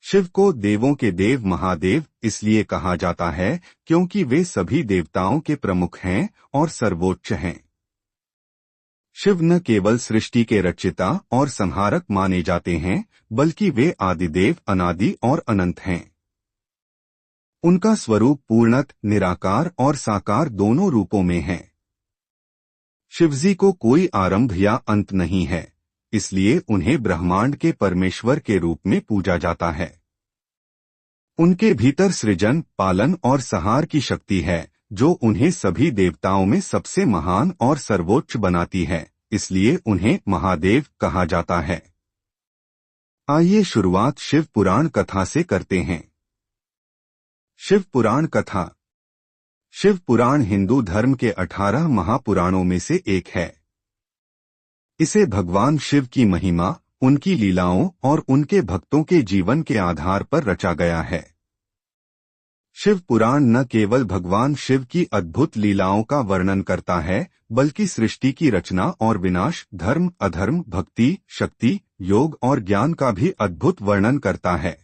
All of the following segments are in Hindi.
शिव को देवों के देव महादेव इसलिए कहा जाता है क्योंकि वे सभी देवताओं के प्रमुख हैं और सर्वोच्च हैं। शिव न केवल सृष्टि के रचयिता और संहारक माने जाते हैं, बल्कि वे आदिदेव, अनादि और अनंत हैं। उनका स्वरूप पूर्णत निराकार और साकार दोनों रूपों में है। शिवजी को कोई आरंभ या अंत नहीं है, इसलिए उन्हें ब्रह्मांड के परमेश्वर के रूप में पूजा जाता है। उनके भीतर सृजन, पालन और संहार की शक्ति है, जो उन्हें सभी देवताओं में सबसे महान और सर्वोच्च बनाती है, इसलिए उन्हें महादेव कहा जाता है। आइए शुरुआत शिव पुराण कथा से करते हैं। शिव पुराण कथा। शिव पुराण हिंदू धर्म के 18 महापुराणों में से एक है। इसे भगवान शिव की महिमा, उनकी लीलाओं और उनके भक्तों के जीवन के आधार पर रचा गया है। शिव पुराण न केवल भगवान शिव की अद्भुत लीलाओं का वर्णन करता है, बल्कि सृष्टि की रचना और विनाश, धर्म अधर्म, भक्ति शक्ति, योग और ज्ञान का भी अद्भुत वर्णन करता है।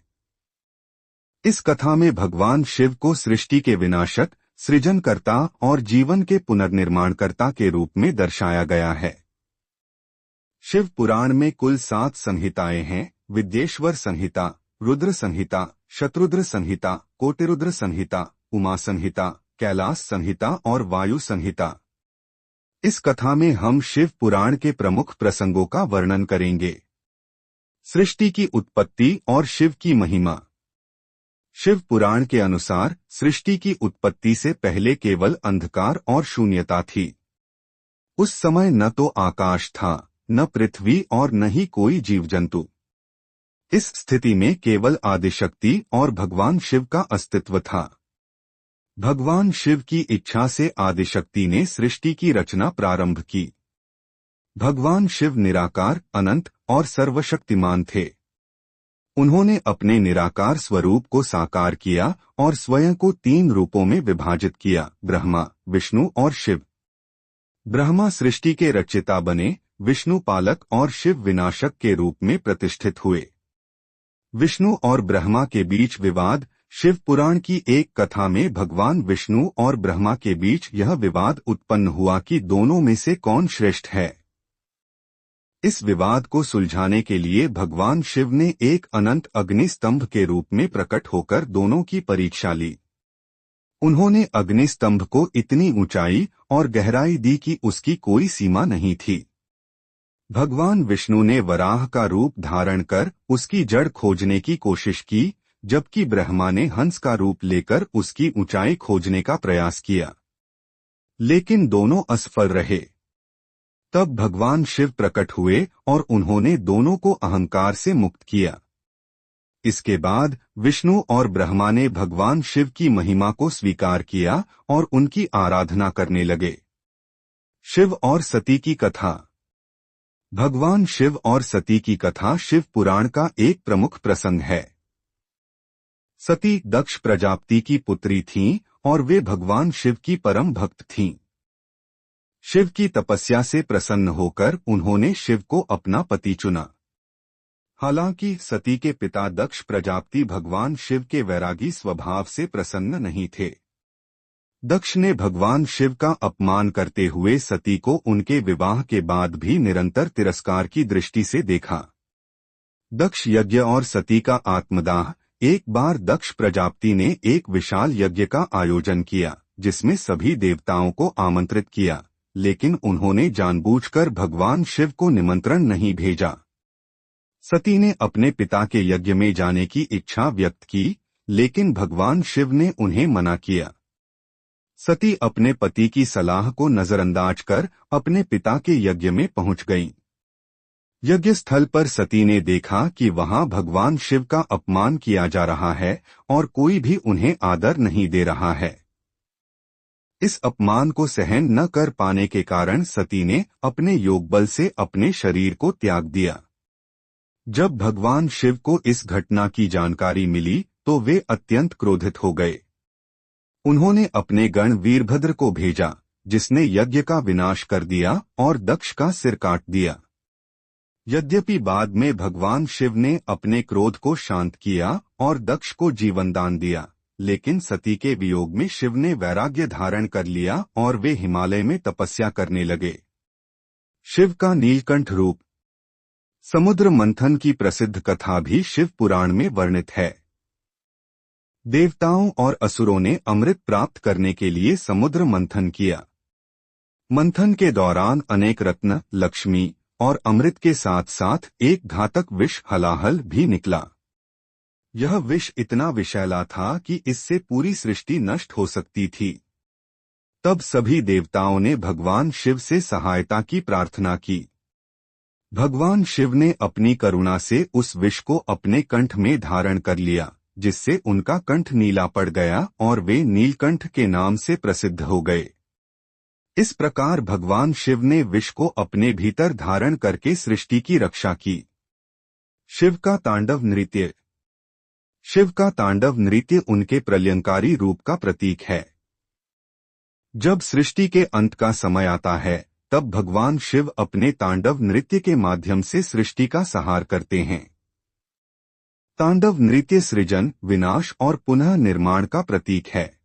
इस कथा में भगवान शिव को सृष्टि के विनाशक, सृजनकर्ता और जीवन के पुनर्निर्माणकर्ता के रूप में दर्शाया गया है। शिव पुराण में कुल 7 संहिताएं हैं: विद्येश्वर संहिता, रुद्र संहिता, शत्रुद्र संहिता, कोटिरुद्र संहिता, उमा संहिता, कैलाश संहिता और वायु संहिता। इस कथा में हम शिव पुराण के प्रमुख प्रसंगों का वर्णन करेंगे। सृष्टि की उत्पत्ति और शिव की महिमा। शिव पुराण के अनुसार सृष्टि की उत्पत्ति से पहले केवल अंधकार और शून्यता थी। उस समय न तो आकाश था, न पृथ्वी और न ही कोई जीव जंतु। इस स्थिति में केवल आदिशक्ति और भगवान शिव का अस्तित्व था। भगवान शिव की इच्छा से आदिशक्ति ने सृष्टि की रचना प्रारंभ की। भगवान शिव निराकार, अनंत और सर्वशक्तिमान थे। उन्होंने अपने निराकार स्वरूप को साकार किया और स्वयं को 3 रूपों में विभाजित किया: ब्रह्मा, विष्णु और शिव। ब्रह्मा सृष्टि के रचयिता बने, विष्णु पालक और शिव विनाशक के रूप में प्रतिष्ठित हुए। विष्णु और ब्रह्मा के बीच विवाद। शिव पुराण की एक कथा में भगवान विष्णु और ब्रह्मा के बीच यह विवाद उत्पन्न हुआ कि दोनों में से कौन श्रेष्ठ है। इस विवाद को सुलझाने के लिए भगवान शिव ने एक अनंत अग्नि स्तंभ के रूप में प्रकट होकर दोनों की परीक्षा ली। उन्होंने अग्नि स्तंभ को इतनी ऊंचाई और गहराई दी कि उसकी कोई सीमा नहीं थी। भगवान विष्णु ने वराह का रूप धारण कर उसकी जड़ खोजने की कोशिश की, जबकि ब्रह्मा ने हंस का रूप लेकर उसकी ऊंचाई खोजने का प्रयास किया, लेकिन दोनों असफल रहे। तब भगवान शिव प्रकट हुए और उन्होंने दोनों को अहंकार से मुक्त किया। इसके बाद विष्णु और ब्रह्मा ने भगवान शिव की महिमा को स्वीकार किया और उनकी आराधना करने लगे। शिव और सती की कथा। भगवान शिव और सती की कथा शिव पुराण का एक प्रमुख प्रसंग है। सती दक्ष प्रजापति की पुत्री थीं और वे भगवान शिव की परम भक्त थीं। शिव की तपस्या से प्रसन्न होकर उन्होंने शिव को अपना पति चुना। हालांकि सती के पिता दक्ष प्रजापति भगवान शिव के वैरागी स्वभाव से प्रसन्न नहीं थे। दक्ष ने भगवान शिव का अपमान करते हुए सती को उनके विवाह के बाद भी निरंतर तिरस्कार की दृष्टि से देखा। दक्ष यज्ञ और सती का आत्मदाह। एक बार दक्ष प्रजापति ने एक विशाल यज्ञ का आयोजन किया, जिसमें सभी देवताओं को आमंत्रित किया, लेकिन उन्होंने जानबूझकर भगवान शिव को निमंत्रण नहीं भेजा। सती ने अपने पिता के यज्ञ में जाने की इच्छा व्यक्त की, लेकिन भगवान शिव ने उन्हें मना किया। सती अपने पति की सलाह को नजरअंदाज कर अपने पिता के यज्ञ में पहुंच गईं। यज्ञ स्थल पर सती ने देखा कि वहां भगवान शिव का अपमान किया जा रहा है और कोई भी उन्हें आदर नहीं दे रहा है। इस अपमान को सहन न कर पाने के कारण सती ने अपने योगबल से अपने शरीर को त्याग दिया। जब भगवान शिव को इस घटना की जानकारी मिली तो वे अत्यंत क्रोधित हो गए। उन्होंने अपने गण वीरभद्र को भेजा, जिसने यज्ञ का विनाश कर दिया और दक्ष का सिर काट दिया। यद्यपि बाद में भगवान शिव ने अपने क्रोध को शांत किया और दक्ष को जीवनदान दिया, लेकिन सती के वियोग में शिव ने वैराग्य धारण कर लिया और वे हिमालय में तपस्या करने लगे। शिव का नीलकंठ रूप। समुद्र मंथन की प्रसिद्ध कथा भी शिव पुराण में वर्णित है। देवताओं और असुरों ने अमृत प्राप्त करने के लिए समुद्र मंथन किया। मंथन के दौरान अनेक रत्न, लक्ष्मी और अमृत के साथ साथ एक घातक विष हलाहल भी निकला। यह विष इतना विषैला था कि इससे पूरी सृष्टि नष्ट हो सकती थी। तब सभी देवताओं ने भगवान शिव से सहायता की प्रार्थना की। भगवान शिव ने अपनी करुणा से उस विष को अपने कंठ में धारण कर लिया, जिससे उनका कंठ नीला पड़ गया और वे नीलकंठ के नाम से प्रसिद्ध हो गए। इस प्रकार भगवान शिव ने विष को अपने भीतर धारण करके सृष्टि की रक्षा की। शिव का तांडव नृत्य। शिव का तांडव नृत्य उनके प्रलयंकारी रूप का प्रतीक है। जब सृष्टि के अंत का समय आता है, तब भगवान शिव अपने तांडव नृत्य के माध्यम से सृष्टि का संहार करते हैं। तांडव नृत्य सृजन, विनाश और पुनः निर्माण का प्रतीक है।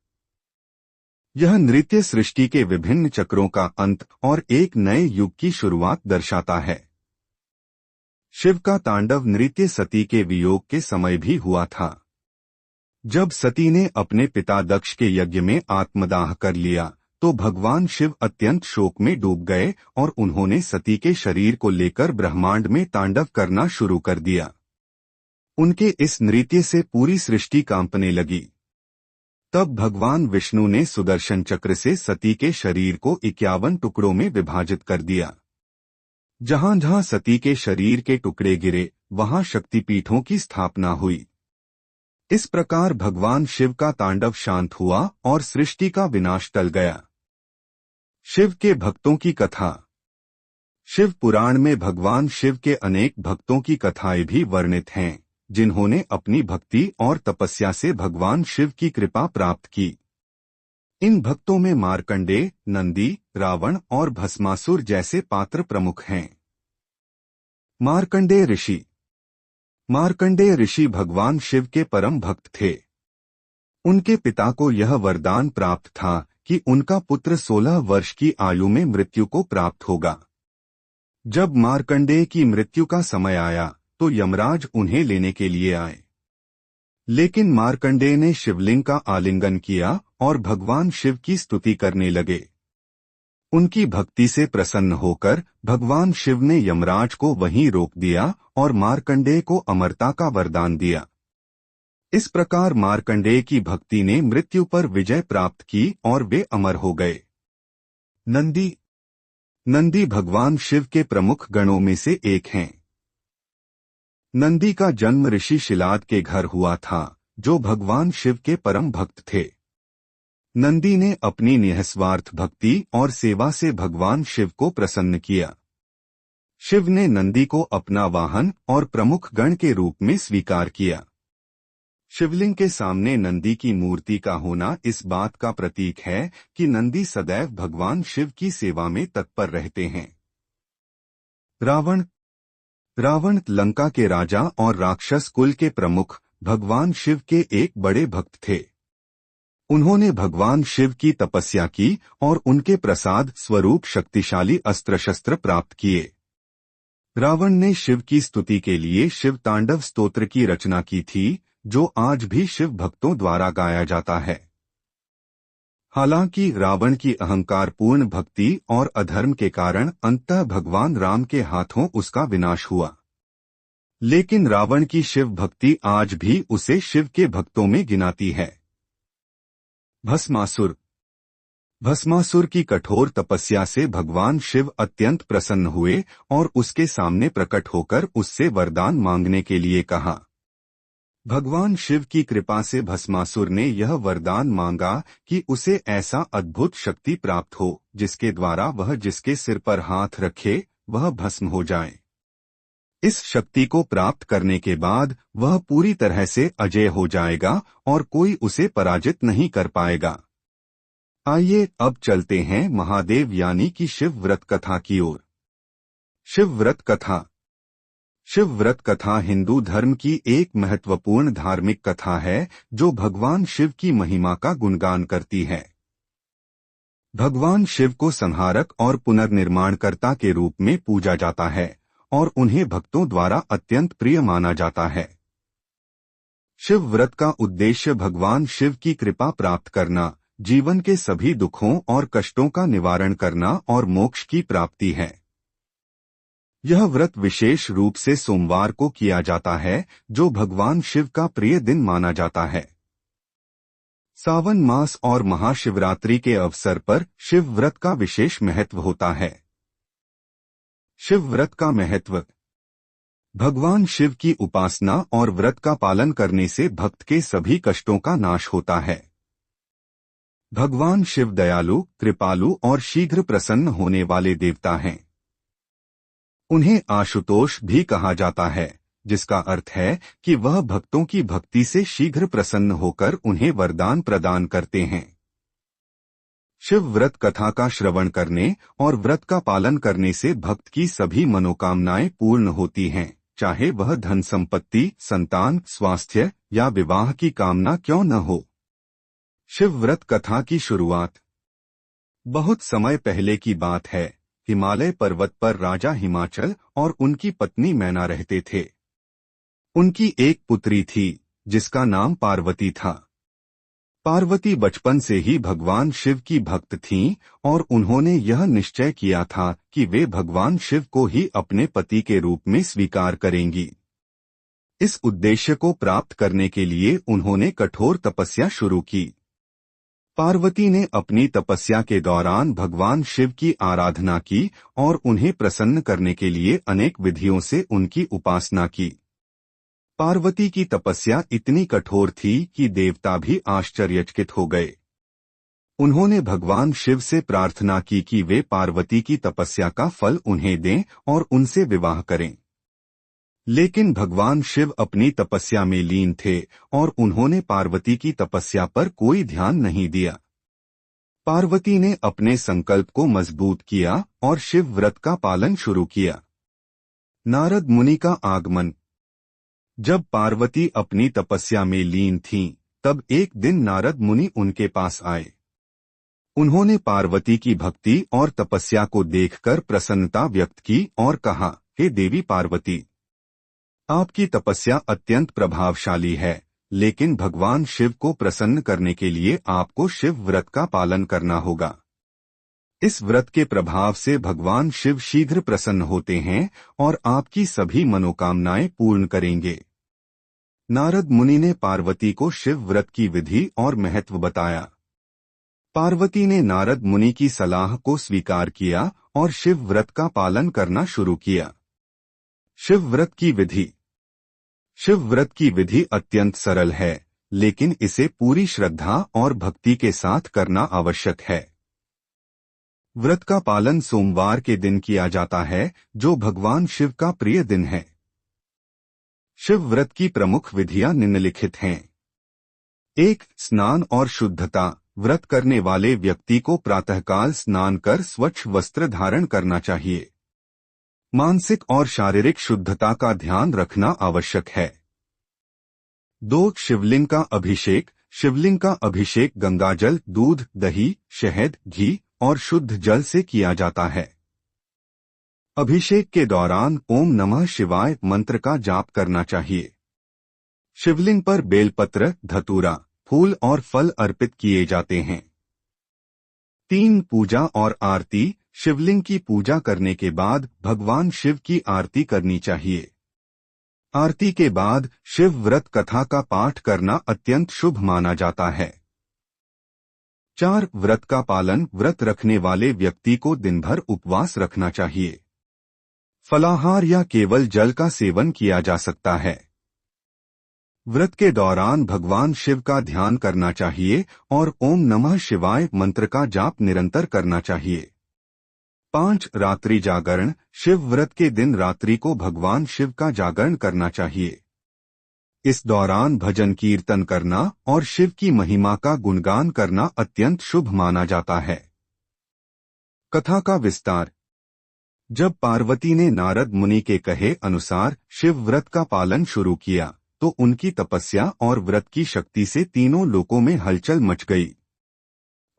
यह नृत्य सृष्टि के विभिन्न चक्रों का अंत और एक नए युग की शुरुआत दर्शाता है। शिव का तांडव नृत्य सती के वियोग के समय भी हुआ था। जब सती ने अपने पिता दक्ष के यज्ञ में आत्मदाह कर लिया, तो भगवान शिव अत्यंत शोक में डूब गए और उन्होंने सती के शरीर को लेकर ब्रह्मांड में तांडव करना शुरू कर दिया। उनके इस नृत्य से पूरी सृष्टि कांपने लगी। तब भगवान विष्णु ने सुदर्शन चक्र से सती के शरीर को 51 टुकड़ों में विभाजित कर दिया। जहां जहां सती के शरीर के टुकड़े गिरे, वहां शक्तिपीठों की स्थापना हुई। इस प्रकार भगवान शिव का तांडव शांत हुआ और सृष्टि का विनाश टल गया। शिव के भक्तों की कथा। शिव पुराण में भगवान शिव के अनेक भक्तों की कथाएं भी वर्णित हैं, जिन्होंने अपनी भक्ति और तपस्या से भगवान शिव की कृपा प्राप्त की। इन भक्तों में मार्कंडेय, नंदी, रावण और भस्मासुर जैसे पात्र प्रमुख हैं। मार्कंडेय ऋषि। मार्कंडेय ऋषि भगवान शिव के परम भक्त थे। उनके पिता को यह वरदान प्राप्त था कि उनका पुत्र 16 वर्ष की आयु में मृत्यु को प्राप्त होगा। जब मार्कंडेय की मृत्यु का समय आया, तो यमराज उन्हें लेने के लिए आए। लेकिन मार्कंडेय ने शिवलिंग का आलिंगन किया और भगवान शिव की स्तुति करने लगे। उनकी भक्ति से प्रसन्न होकर भगवान शिव ने यमराज को वहीं रोक दिया और मार्कंडेय को अमरता का वरदान दिया। इस प्रकार मार्कंडेय की भक्ति ने मृत्यु पर विजय प्राप्त की और वे अमर हो गए। नंदी। नंदी भगवान शिव के प्रमुख गणों में से एक हैं। नंदी का जन्म ऋषि शिलाद के घर हुआ था, जो भगवान शिव के परम भक्त थे। नंदी ने अपनी निःस्वार्थ भक्ति और सेवा से भगवान शिव को प्रसन्न किया। शिव ने नंदी को अपना वाहन और प्रमुख गण के रूप में स्वीकार किया। शिवलिंग के सामने नंदी की मूर्ति का होना इस बात का प्रतीक है कि नंदी सदैव भगवान शिव की सेवा में तत्पर रहते हैं। रावण। रावण लंका के राजा और राक्षस कुल के प्रमुख भगवान शिव के एक बड़े भक्त थे। उन्होंने भगवान शिव की तपस्या की और उनके प्रसाद स्वरूप शक्तिशाली अस्त्र शस्त्र प्राप्त किए। रावण ने शिव की स्तुति के लिए शिव तांडव स्तोत्र की रचना की थी, जो आज भी शिव भक्तों द्वारा गाया जाता है। हालांकि रावण की अहंकारपूर्ण भक्ति और अधर्म के कारण अंततः भगवान राम के हाथों उसका विनाश हुआ। लेकिन रावण की शिव भक्ति आज भी उसे शिव के भक्तों में गिनाती है। भस्मासुर। भस्मासुर की कठोर तपस्या से भगवान शिव अत्यंत प्रसन्न हुए और उसके सामने प्रकट होकर उससे वरदान मांगने के लिए कहा। भगवान शिव की कृपा से भस्मासुर ने यह वरदान मांगा कि उसे ऐसा अद्भुत शक्ति प्राप्त हो जिसके द्वारा वह जिसके सिर पर हाथ रखे वह भस्म हो जाए। इस शक्ति को प्राप्त करने के बाद वह पूरी तरह से अजेय हो जाएगा और कोई उसे पराजित नहीं कर पाएगा। आइए अब चलते हैं महादेव यानी कि शिव व्रत कथा की ओर। शिव व्रत कथा। शिव व्रत कथा हिंदू धर्म की एक महत्वपूर्ण धार्मिक कथा है जो भगवान शिव की महिमा का गुणगान करती है। भगवान शिव को संहारक और पुनर्निर्माणकर्ता के रूप में पूजा जाता है और उन्हें भक्तों द्वारा अत्यंत प्रिय माना जाता है। शिव व्रत का उद्देश्य भगवान शिव की कृपा प्राप्त करना, जीवन के सभी दुखों और कष्टों का निवारण करना और मोक्ष की प्राप्ति है। यह व्रत विशेष रूप से सोमवार को किया जाता है, जो भगवान शिव का प्रिय दिन माना जाता है। सावन मास और महाशिवरात्रि के अवसर पर शिव व्रत का विशेष महत्व होता है। शिव व्रत का महत्व। भगवान शिव की उपासना और व्रत का पालन करने से भक्त के सभी कष्टों का नाश होता है। भगवान शिव दयालु, कृपालु और शीघ्र प्रसन्न होने वाले देवता हैं। उन्हें आशुतोष भी कहा जाता है, जिसका अर्थ है कि वह भक्तों की भक्ति से शीघ्र प्रसन्न होकर उन्हें वरदान प्रदान करते हैं। शिव व्रत कथा का श्रवण करने और व्रत का पालन करने से भक्त की सभी मनोकामनाएं पूर्ण होती हैं, चाहे वह धन संपत्ति, संतान, स्वास्थ्य या विवाह की कामना क्यों न हो। शिव व्रत कथा की शुरुआत। बहुत समय पहले की बात है। हिमालय पर्वत पर राजा हिमाचल और उनकी पत्नी मैना रहते थे। उनकी एक पुत्री थी जिसका नाम पार्वती था। पार्वती बचपन से ही भगवान शिव की भक्त थीं और उन्होंने यह निश्चय किया था कि वे भगवान शिव को ही अपने पति के रूप में स्वीकार करेंगी। इस उद्देश्य को प्राप्त करने के लिए उन्होंने कठोर तपस्या शुरू की। पार्वती ने अपनी तपस्या के दौरान भगवान शिव की आराधना की और उन्हें प्रसन्न करने के लिए अनेक विधियों से उनकी उपासना की। पार्वती की तपस्या इतनी कठोर थी कि देवता भी आश्चर्यचकित हो गए। उन्होंने भगवान शिव से प्रार्थना की कि वे पार्वती की तपस्या का फल उन्हें दें और उनसे विवाह करें। लेकिन भगवान शिव अपनी तपस्या में लीन थे और उन्होंने पार्वती की तपस्या पर कोई ध्यान नहीं दिया। पार्वती ने अपने संकल्प को मजबूत किया और शिव व्रत का पालन शुरू किया। नारद मुनि का आगमन। जब पार्वती अपनी तपस्या में लीन थीं, तब एक दिन नारद मुनि उनके पास आए। उन्होंने पार्वती की भक्ति और तपस्या को देखकर प्रसन्नता व्यक्त की और कहा, हे देवी पार्वती, आपकी तपस्या अत्यंत प्रभावशाली है, लेकिन भगवान शिव को प्रसन्न करने के लिए आपको शिव व्रत का पालन करना होगा। इस व्रत के प्रभाव से भगवान शिव शीघ्र प्रसन्न होते हैं और आपकी सभी मनोकामनाएं पूर्ण करेंगे। नारद मुनि ने पार्वती को शिव व्रत की विधि और महत्व बताया। पार्वती ने नारद मुनि की सलाह को स्वीकार किया और शिव व्रत का पालन करना शुरू किया। शिव व्रत की विधि। शिव व्रत की विधि अत्यंत सरल है, लेकिन इसे पूरी श्रद्धा और भक्ति के साथ करना आवश्यक है। व्रत का पालन सोमवार के दिन किया जाता है, जो भगवान शिव का प्रिय दिन है। शिव व्रत की प्रमुख विधियां निम्नलिखित हैं। 1. स्नान और शुद्धता। व्रत करने वाले व्यक्ति को प्रातःकाल स्नान कर स्वच्छ वस्त्र धारण करना चाहिए। मानसिक और शारीरिक शुद्धता का ध्यान रखना आवश्यक है। 2. शिवलिंग का अभिषेक। शिवलिंग का अभिषेक गंगाजल, दूध, दही, शहद, घी और शुद्ध जल से किया जाता है। अभिषेक के दौरान ओम नमः शिवाय मंत्र का जाप करना चाहिए। शिवलिंग पर बेलपत्र, धतूरा, फूल और फल अर्पित किए जाते हैं। 3. पूजा और आरती। शिवलिंग की पूजा करने के बाद भगवान शिव की आरती करनी चाहिए। आरती के बाद शिव व्रत कथा का पाठ करना अत्यंत शुभ माना जाता है। 4. व्रत का पालन। व्रत रखने वाले व्यक्ति को दिन भर उपवास रखना चाहिए। फलाहार या केवल जल का सेवन किया जा सकता है। व्रत के दौरान भगवान शिव का ध्यान करना चाहिए और ओम नमः शिवाय मंत्र का जाप निरंतर करना चाहिए। 5. रात्रि जागरण। शिव व्रत के दिन रात्रि को भगवान शिव का जागरण करना चाहिए। इस दौरान भजन कीर्तन करना और शिव की महिमा का गुणगान करना अत्यंत शुभ माना जाता है। कथा का विस्तार। जब पार्वती ने नारद मुनि के कहे अनुसार शिव व्रत का पालन शुरू किया तो उनकी तपस्या और व्रत की शक्ति से तीनों लोकों में हलचल मच गई।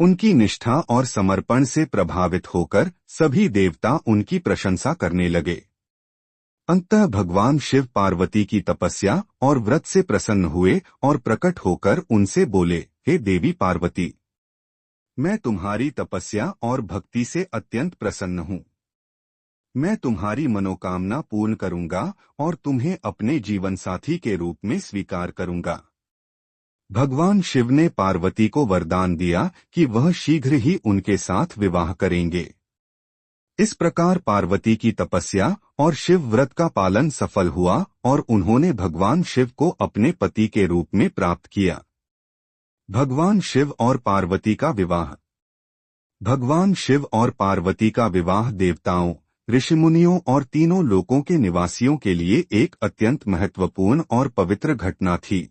उनकी निष्ठा और समर्पण से प्रभावित होकर सभी देवता उनकी प्रशंसा करने लगे। अंततः भगवान शिव पार्वती की तपस्या और व्रत से प्रसन्न हुए और प्रकट होकर उनसे बोले, हे देवी पार्वती, मैं तुम्हारी तपस्या और भक्ति से अत्यंत प्रसन्न हूँ। मैं तुम्हारी मनोकामना पूर्ण करूंगा और तुम्हें अपने जीवन साथी के रूप में स्वीकार करूंगा। भगवान शिव ने पार्वती को वरदान दिया कि वह शीघ्र ही उनके साथ विवाह करेंगे। इस प्रकार पार्वती की तपस्या और शिव व्रत का पालन सफल हुआ और उन्होंने भगवान शिव को अपने पति के रूप में प्राप्त किया। भगवान शिव और पार्वती का विवाह। भगवान शिव और पार्वती का विवाह देवताओं, ऋषिमुनियों और तीनों लोकों के निवासियों के लिए एक अत्यंत महत्वपूर्ण और पवित्र घटना थी।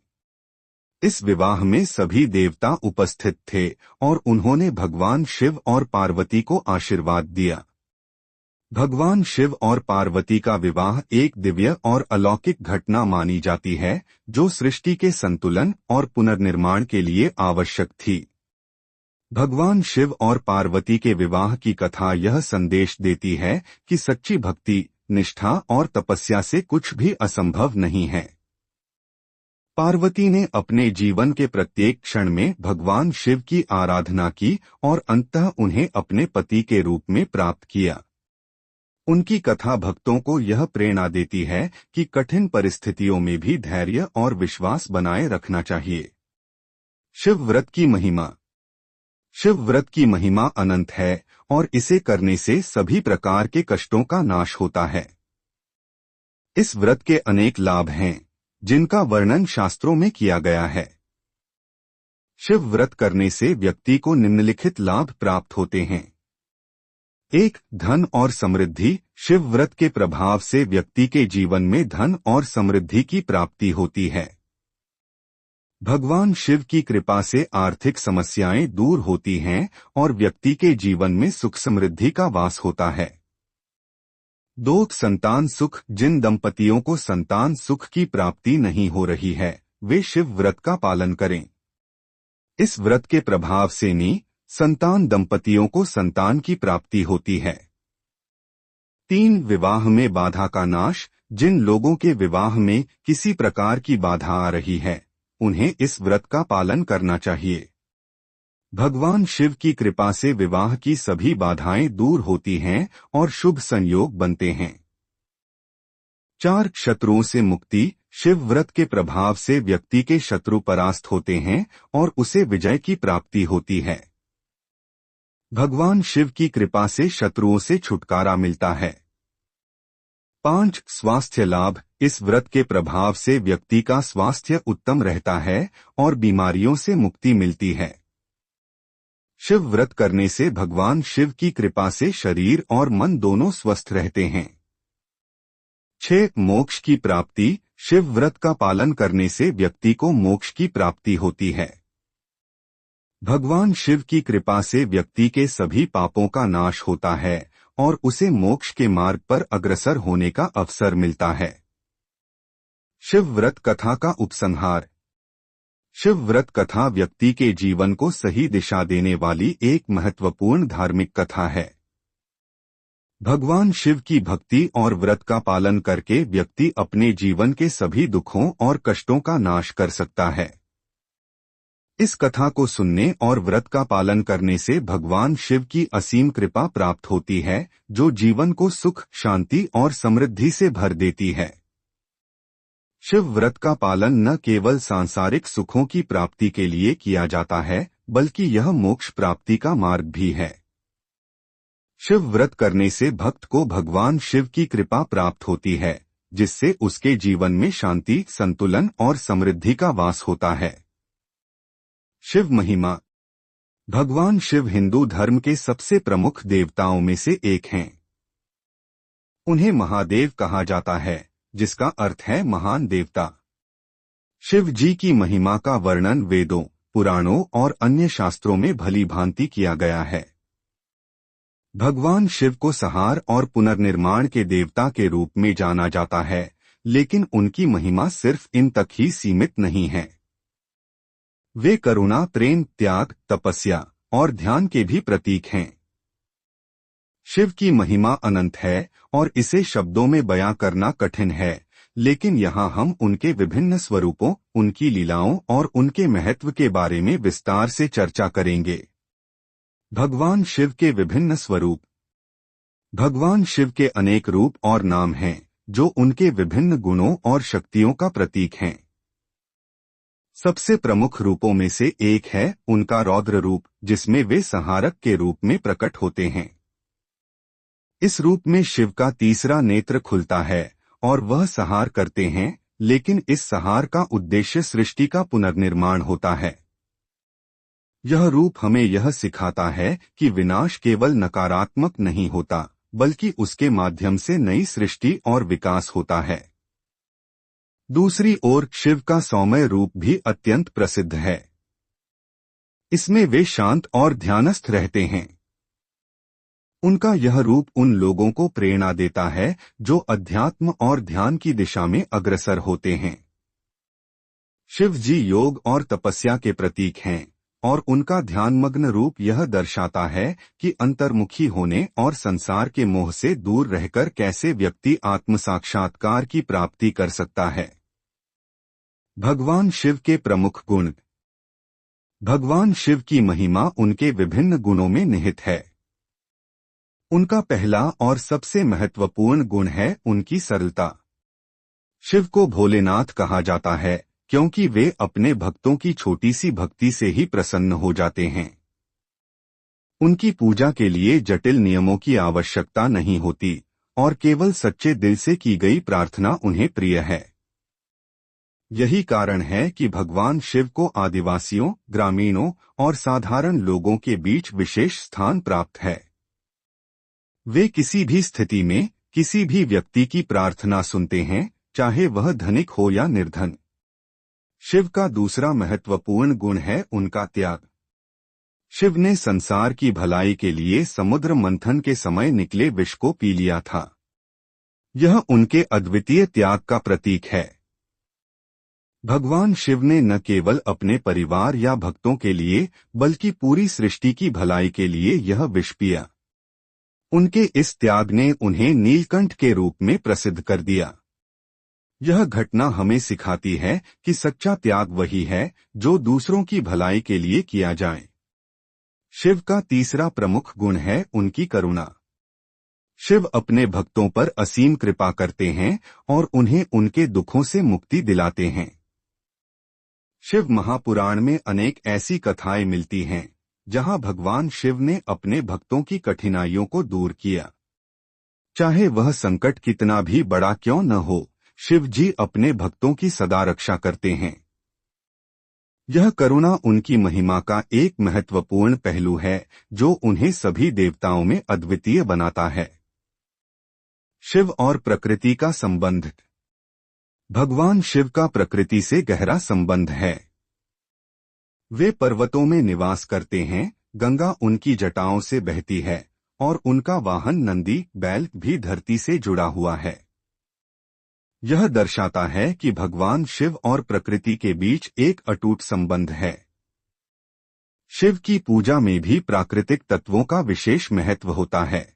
इस विवाह में सभी देवता उपस्थित थे और उन्होंने भगवान शिव और पार्वती को आशीर्वाद दिया। भगवान शिव और पार्वती का विवाह एक दिव्य और अलौकिक घटना मानी जाती है, जो सृष्टि के संतुलन और पुनर्निर्माण के लिए आवश्यक थी। भगवान शिव और पार्वती के विवाह की कथा यह संदेश देती है कि सच्ची भक्ति, निष्ठा और तपस्या से कुछ भी असंभव नहीं है। पार्वती ने अपने जीवन के प्रत्येक क्षण में भगवान शिव की आराधना की और अंततः उन्हें अपने पति के रूप में प्राप्त किया। उनकी कथा भक्तों को यह प्रेरणा देती है कि कठिन परिस्थितियों में भी धैर्य और विश्वास बनाए रखना चाहिए। शिव व्रत की महिमा। शिव व्रत की महिमा अनंत है और इसे करने से सभी प्रकार के कष्टों का नाश होता है। इस व्रत के अनेक लाभ हैं, जिनका वर्णन शास्त्रों में किया गया है। शिव व्रत करने से व्यक्ति को निम्नलिखित लाभ प्राप्त होते हैं। 1. धन और समृद्धि। शिव व्रत के प्रभाव से व्यक्ति के जीवन में धन और समृद्धि की प्राप्ति होती है। भगवान शिव की कृपा से आर्थिक समस्याएं दूर होती हैं और व्यक्ति के जीवन में सुख समृद्धि का वास होता है। 2. संतान सुख। जिन दंपतियों को संतान सुख की प्राप्ति नहीं हो रही है, वे शिव व्रत का पालन करें। इस व्रत के प्रभाव से संतान दंपतियों को संतान की प्राप्ति होती है। 3. विवाह में बाधा का नाश। जिन लोगों के विवाह में किसी प्रकार की बाधा आ रही है, उन्हें इस व्रत का पालन करना चाहिए। भगवान शिव की कृपा से विवाह की सभी बाधाएं दूर होती हैं और शुभ संयोग बनते हैं। 4. शत्रुओं से मुक्ति। शिव व्रत के प्रभाव से व्यक्ति के शत्रु परास्त होते हैं और उसे विजय की प्राप्ति होती है। भगवान शिव की कृपा से शत्रुओं से छुटकारा मिलता है। 5. स्वास्थ्य लाभ। इस व्रत के प्रभाव से व्यक्ति का स्वास्थ्य उत्तम रहता है और बीमारियों से मुक्ति मिलती है। शिव व्रत करने से भगवान शिव की कृपा से शरीर और मन दोनों स्वस्थ रहते हैं। 6. मोक्ष की प्राप्ति। शिव व्रत का पालन करने से व्यक्ति को मोक्ष की प्राप्ति होती है। भगवान शिव की कृपा से व्यक्ति के सभी पापों का नाश होता है और उसे मोक्ष के मार्ग पर अग्रसर होने का अवसर मिलता है। शिव व्रत कथा का उपसंहार। शिव व्रत कथा व्यक्ति के जीवन को सही दिशा देने वाली एक महत्वपूर्ण धार्मिक कथा है। भगवान शिव की भक्ति और व्रत का पालन करके व्यक्ति अपने जीवन के सभी दुखों और कष्टों का नाश कर सकता है। इस कथा को सुनने और व्रत का पालन करने से भगवान शिव की असीम कृपा प्राप्त होती है, जो जीवन को सुख, शांति और समृद्धि से भर देती है। शिव व्रत का पालन न केवल सांसारिक सुखों की प्राप्ति के लिए किया जाता है, बल्कि यह मोक्ष प्राप्ति का मार्ग भी है। शिव व्रत करने से भक्त को भगवान शिव की कृपा प्राप्त होती है, जिससे उसके जीवन में शांति, संतुलन और समृद्धि का वास होता है। शिव महिमा। भगवान शिव हिंदू धर्म के सबसे प्रमुख देवताओं में से एक हैं। उन्हें महादेव कहा जाता है, जिसका अर्थ है महान देवता। शिव जी की महिमा का वर्णन वेदों, पुराणों और अन्य शास्त्रों में भली भांति किया गया है। भगवान शिव को संहार और पुनर्निर्माण के देवता के रूप में जाना जाता है, लेकिन उनकी महिमा सिर्फ इन तक ही सीमित नहीं है। वे करुणा, प्रेम, त्याग, तपस्या और ध्यान के भी प्रतीक हैं। शिव की महिमा अनंत है और इसे शब्दों में बयां करना कठिन है, लेकिन यहाँ हम उनके विभिन्न स्वरूपों, उनकी लीलाओं और उनके महत्व के बारे में विस्तार से चर्चा करेंगे। भगवान शिव के विभिन्न स्वरूप। भगवान शिव के अनेक रूप और नाम हैं, जो उनके विभिन्न गुणों और शक्तियों का प्रतीक हैं। सबसे प्रमुख रूपों में से एक है उनका रौद्र रूप, जिसमें वे संहारक के रूप में प्रकट होते हैं। इस रूप में शिव का तीसरा नेत्र खुलता है और वह संहार करते हैं, लेकिन इस संहार का उद्देश्य सृष्टि का पुनर्निर्माण होता है। यह रूप हमें यह सिखाता है कि विनाश केवल नकारात्मक नहीं होता, बल्कि उसके माध्यम से नई सृष्टि और विकास होता है। दूसरी ओर शिव का सौम्य रूप भी अत्यंत प्रसिद्ध है। इसमें वे शांत और ध्यानस्थ रहते हैं। उनका यह रूप उन लोगों को प्रेरणा देता है जो अध्यात्म और ध्यान की दिशा में अग्रसर होते हैं। शिव जी योग और तपस्या के प्रतीक हैं, और उनका ध्यानमग्न रूप यह दर्शाता है कि अंतर्मुखी होने और संसार के मोह से दूर रहकर कैसे व्यक्ति आत्म साक्षात्कार की प्राप्ति कर सकता है। भगवान शिव के प्रमुख गुण। भगवान शिव की महिमा उनके विभिन्न गुणों में निहित है। उनका पहला और सबसे महत्वपूर्ण गुण है उनकी सरलता। शिव को भोलेनाथ कहा जाता है क्योंकि वे अपने भक्तों की छोटी सी भक्ति से ही प्रसन्न हो जाते हैं। उनकी पूजा के लिए जटिल नियमों की आवश्यकता नहीं होती और केवल सच्चे दिल से की गई प्रार्थना उन्हें प्रिय है। यही कारण है कि भगवान शिव को आदिवासियों, ग्रामीणों और साधारण लोगों के बीच विशेष स्थान प्राप्त है। वे किसी भी स्थिति में किसी भी व्यक्ति की प्रार्थना सुनते हैं, चाहे वह धनिक हो या निर्धन। शिव का दूसरा महत्वपूर्ण गुण है उनका त्याग। शिव ने संसार की भलाई के लिए समुद्र मंथन के समय निकले विष को पी लिया था। यह उनके अद्वितीय त्याग का प्रतीक है। भगवान शिव ने न केवल अपने परिवार या भक्तों के लिए बल्कि पूरी सृष्टि की भलाई के लिए यह विष पिया। उनके इस त्याग ने उन्हें नीलकंठ के रूप में प्रसिद्ध कर दिया। यह घटना हमें सिखाती है कि सच्चा त्याग वही है जो दूसरों की भलाई के लिए किया जाए। शिव का तीसरा प्रमुख गुण है उनकी करुणा। शिव अपने भक्तों पर असीम कृपा करते हैं और उन्हें उनके दुखों से मुक्ति दिलाते हैं। शिव महापुराण में अनेक ऐसी कथाएं मिलती हैं जहां भगवान शिव ने अपने भक्तों की कठिनाइयों को दूर किया। चाहे वह संकट कितना भी बड़ा क्यों न हो, शिव जी अपने भक्तों की सदा रक्षा करते हैं। यह करुणा उनकी महिमा का एक महत्वपूर्ण पहलू है जो उन्हें सभी देवताओं में अद्वितीय बनाता है। शिव और प्रकृति का संबंध। भगवान शिव का प्रकृति से गहरा संबंध है। वे पर्वतों में निवास करते हैं, गंगा उनकी जटाओं से बहती है और उनका वाहन नंदी बैल भी धरती से जुड़ा हुआ है। यह दर्शाता है कि भगवान शिव और प्रकृति के बीच एक अटूट संबंध है। शिव की पूजा में भी प्राकृतिक तत्वों का विशेष महत्व होता है।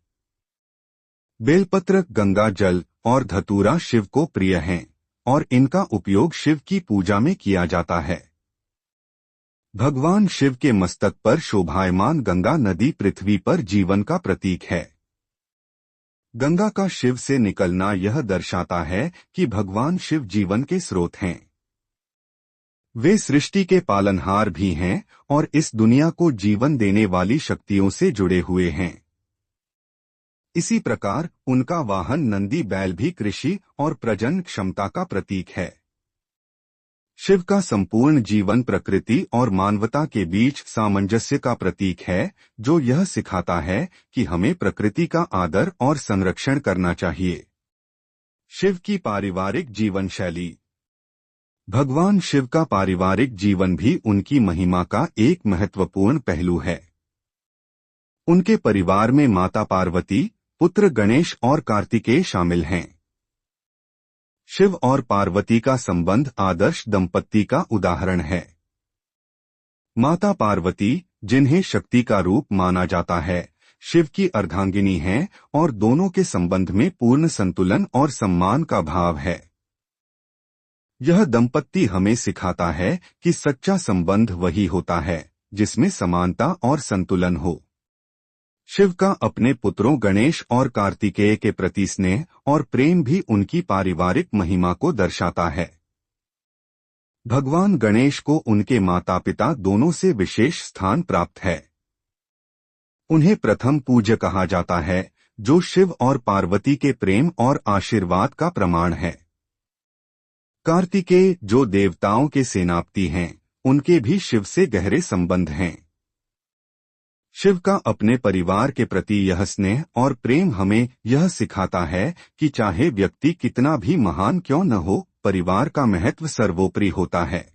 बेलपत्र, गंगा जल और धतूरा शिव को प्रिय हैं और इनका उपयोग शिव की पूजा में किया जाता है। भगवान शिव के मस्तक पर शोभायमान गंगा नदी पृथ्वी पर जीवन का प्रतीक है। गंगा का शिव से निकलना यह दर्शाता है कि भगवान शिव जीवन के स्रोत हैं। वे सृष्टि के पालनहार भी हैं और इस दुनिया को जीवन देने वाली शक्तियों से जुड़े हुए हैं। इसी प्रकार उनका वाहन नंदी बैल भी कृषि और प्रजनन क्षमता का प्रतीक है। शिव का संपूर्ण जीवन प्रकृति और मानवता के बीच सामंजस्य का प्रतीक है, जो यह सिखाता है कि हमें प्रकृति का आदर और संरक्षण करना चाहिए। शिव की पारिवारिक जीवन शैली। भगवान शिव का पारिवारिक जीवन भी उनकी महिमा का एक महत्वपूर्ण पहलू है। उनके परिवार में माता पार्वती, पुत्र गणेश और कार्तिकेय शामिल हैं। शिव और पार्वती का संबंध आदर्श दंपत्ति का उदाहरण है। माता पार्वती, जिन्हें शक्ति का रूप माना जाता है, शिव की अर्धांगिनी हैं और दोनों के संबंध में पूर्ण संतुलन और सम्मान का भाव है। यह दंपत्ति हमें सिखाता है कि सच्चा संबंध वही होता है जिसमें समानता और संतुलन हो। शिव का अपने पुत्रों गणेश और कार्तिकेय के प्रति स्नेह और प्रेम भी उनकी पारिवारिक महिमा को दर्शाता है। भगवान गणेश को उनके माता पिता दोनों से विशेष स्थान प्राप्त है। उन्हें प्रथम पूज्य कहा जाता है, जो शिव और पार्वती के प्रेम और आशीर्वाद का प्रमाण है। कार्तिकेय, जो देवताओं के सेनापति हैं, उनके भी शिव से गहरे संबंध हैं। शिव का अपने परिवार के प्रति यह स्नेह और प्रेम हमें यह सिखाता है कि चाहे व्यक्ति कितना भी महान क्यों न हो, परिवार का महत्व सर्वोपरि होता है।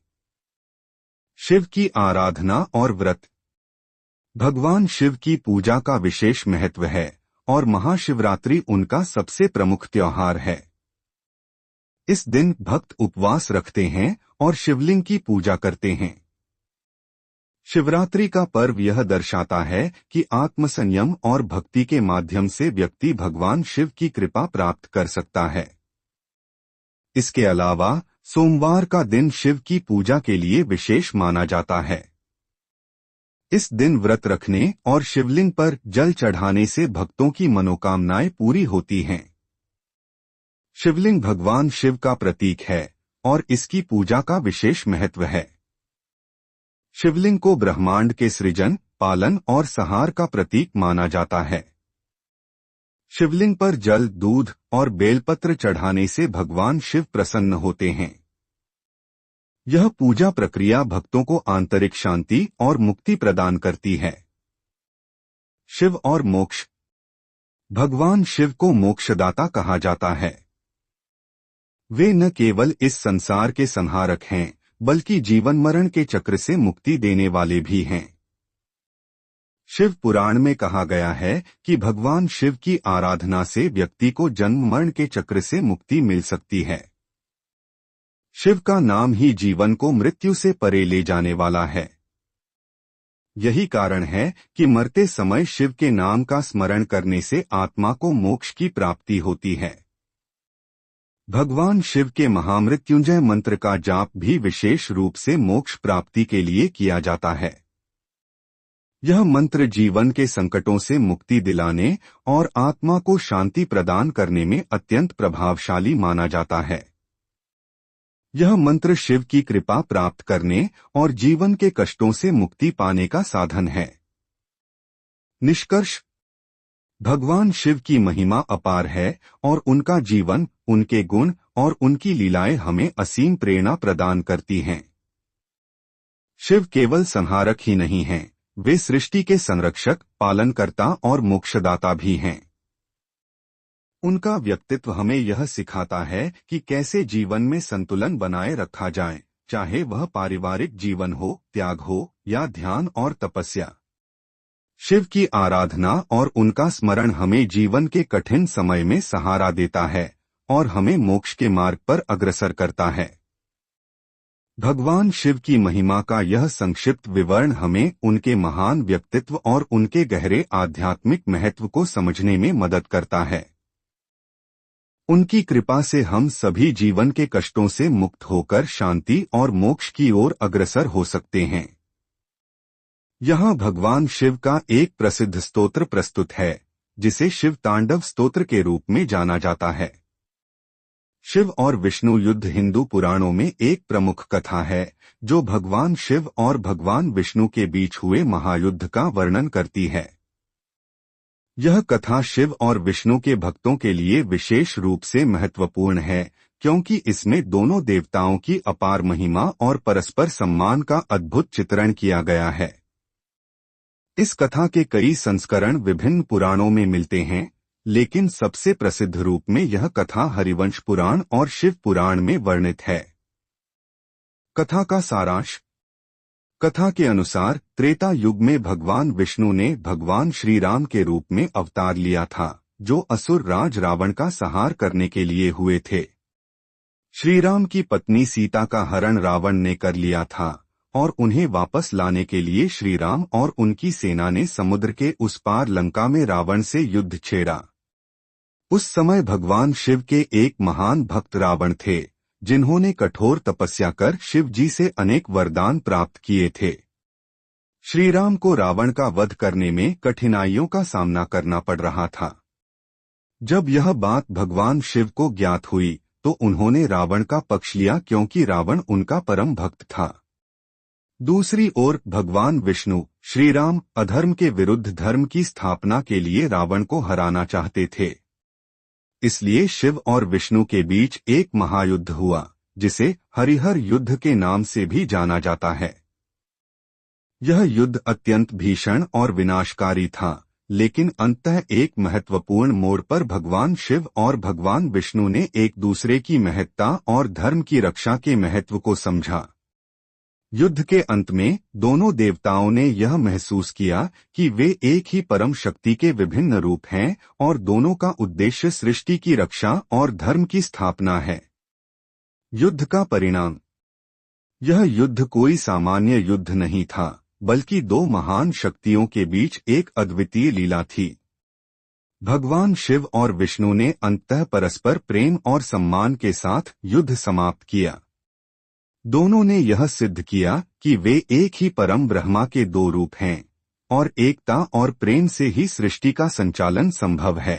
शिव की आराधना और व्रत। भगवान शिव की पूजा का विशेष महत्व है और महाशिवरात्रि उनका सबसे प्रमुख त्योहार है। इस दिन भक्त उपवास रखते हैं और शिवलिंग की पूजा करते हैं। शिवरात्रि का पर्व यह दर्शाता है कि आत्मसंयम और भक्ति के माध्यम से व्यक्ति भगवान शिव की कृपा प्राप्त कर सकता है। इसके अलावा सोमवार का दिन शिव की पूजा के लिए विशेष माना जाता है। इस दिन व्रत रखने और शिवलिंग पर जल चढ़ाने से भक्तों की मनोकामनाएं पूरी होती हैं। शिवलिंग भगवान शिव का प्रतीक है और इसकी पूजा का विशेष महत्व है। शिवलिंग को ब्रह्मांड के सृजन, पालन और संहार का प्रतीक माना जाता है। शिवलिंग पर जल, दूध और बेलपत्र चढ़ाने से भगवान शिव प्रसन्न होते हैं। यह पूजा प्रक्रिया भक्तों को आंतरिक शांति और मुक्ति प्रदान करती है। शिव और मोक्ष। भगवान शिव को मोक्षदाता कहा जाता है। वे न केवल इस संसार के संहारक हैं, बल्कि जीवन मरण के चक्र से मुक्ति देने वाले भी हैं। शिव पुराण में कहा गया है कि भगवान शिव की आराधना से व्यक्ति को जन्म मरण के चक्र से मुक्ति मिल सकती है। शिव का नाम ही जीवन को मृत्यु से परे ले जाने वाला है। यही कारण है कि मरते समय शिव के नाम का स्मरण करने से आत्मा को मोक्ष की प्राप्ति होती है। भगवान शिव के महामृत्युंजय मंत्र का जाप भी विशेष रूप से मोक्ष प्राप्ति के लिए किया जाता है। यह मंत्र जीवन के संकटों से मुक्ति दिलाने और आत्मा को शांति प्रदान करने में अत्यंत प्रभावशाली माना जाता है। यह मंत्र शिव की कृपा प्राप्त करने और जीवन के कष्टों से मुक्ति पाने का साधन है। निष्कर्ष। भगवान शिव की महिमा अपार है और उनका जीवन, उनके गुण और उनकी लीलाएं हमें असीम प्रेरणा प्रदान करती हैं। शिव केवल संहारक ही नहीं हैं, वे सृष्टि के संरक्षक, पालनकर्ता और मोक्षदाता भी हैं। उनका व्यक्तित्व हमें यह सिखाता है कि कैसे जीवन में संतुलन बनाए रखा जाए, चाहे वह पारिवारिक जीवन हो, त्याग हो या ध्यान और तपस्या। शिव की आराधना और उनका स्मरण हमें जीवन के कठिन समय में सहारा देता है और हमें मोक्ष के मार्ग पर अग्रसर करता है। भगवान शिव की महिमा का यह संक्षिप्त विवरण हमें उनके महान व्यक्तित्व और उनके गहरे आध्यात्मिक महत्व को समझने में मदद करता है। उनकी कृपा से हम सभी जीवन के कष्टों से मुक्त होकर शांति और मोक्ष की ओर अग्रसर हो सकते हैं। यहाँ भगवान शिव का एक प्रसिद्ध स्तोत्र प्रस्तुत है, जिसे शिव तांडव स्तोत्र के रूप में जाना जाता है। शिव और विष्णु युद्ध हिंदू पुराणों में एक प्रमुख कथा है, जो भगवान शिव और भगवान विष्णु के बीच हुए महायुद्ध का वर्णन करती है। यह कथा शिव और विष्णु के भक्तों के लिए विशेष रूप से महत्वपूर्ण है, क्योंकि इसमें दोनों देवताओं की अपार महिमा और परस्पर सम्मान का अद्भुत चित्रण किया गया है। इस कथा के कई संस्करण विभिन्न पुराणों में मिलते हैं, लेकिन सबसे प्रसिद्ध रूप में यह कथा हरिवंश पुराण और शिव पुराण में वर्णित है। कथा का सारांश। कथा के अनुसार त्रेता युग में भगवान विष्णु ने भगवान श्री राम के रूप में अवतार लिया था, जो असुर राज रावण का संहार करने के लिए हुए थे। श्री राम की पत्नी सीता का हरण रावण ने कर लिया था और उन्हें वापस लाने के लिए श्री राम और उनकी सेना ने समुद्र के उस पार लंका में रावण से युद्ध छेड़ा। उस समय भगवान शिव के एक महान भक्त रावण थे, जिन्होंने कठोर तपस्या कर शिव जी से अनेक वरदान प्राप्त किए थे। श्री राम को रावण का वध करने में कठिनाइयों का सामना करना पड़ रहा था। जब यह बात भगवान शिव को ज्ञात हुई तो उन्होंने रावण का पक्ष लिया, क्योंकि रावण उनका परम भक्त था। दूसरी ओर भगवान विष्णु श्री राम अधर्म के विरुद्ध धर्म की स्थापना के लिए रावण को हराना चाहते थे। इसलिए शिव और विष्णु के बीच एक महायुद्ध हुआ, जिसे हरिहर युद्ध के नाम से भी जाना जाता है। यह युद्ध अत्यंत भीषण और विनाशकारी था, लेकिन अंततः एक महत्वपूर्ण मोड़ पर भगवान शिव और भगवान विष्णु ने एक दूसरे की महत्ता और धर्म की रक्षा के महत्व को समझा। युद्ध के अंत में दोनों देवताओं ने यह महसूस किया कि वे एक ही परम शक्ति के विभिन्न रूप हैं और दोनों का उद्देश्य सृष्टि की रक्षा और धर्म की स्थापना है। युद्ध का परिणाम। यह युद्ध कोई सामान्य युद्ध नहीं था, बल्कि दो महान शक्तियों के बीच एक अद्वितीय लीला थी। भगवान शिव और विष्णु ने अंततः परस्पर प्रेम और सम्मान के साथ युद्ध समाप्त किया। दोनों ने यह सिद्ध किया कि वे एक ही परम ब्रह्मा के दो रूप हैं और एकता और प्रेम से ही सृष्टि का संचालन संभव है।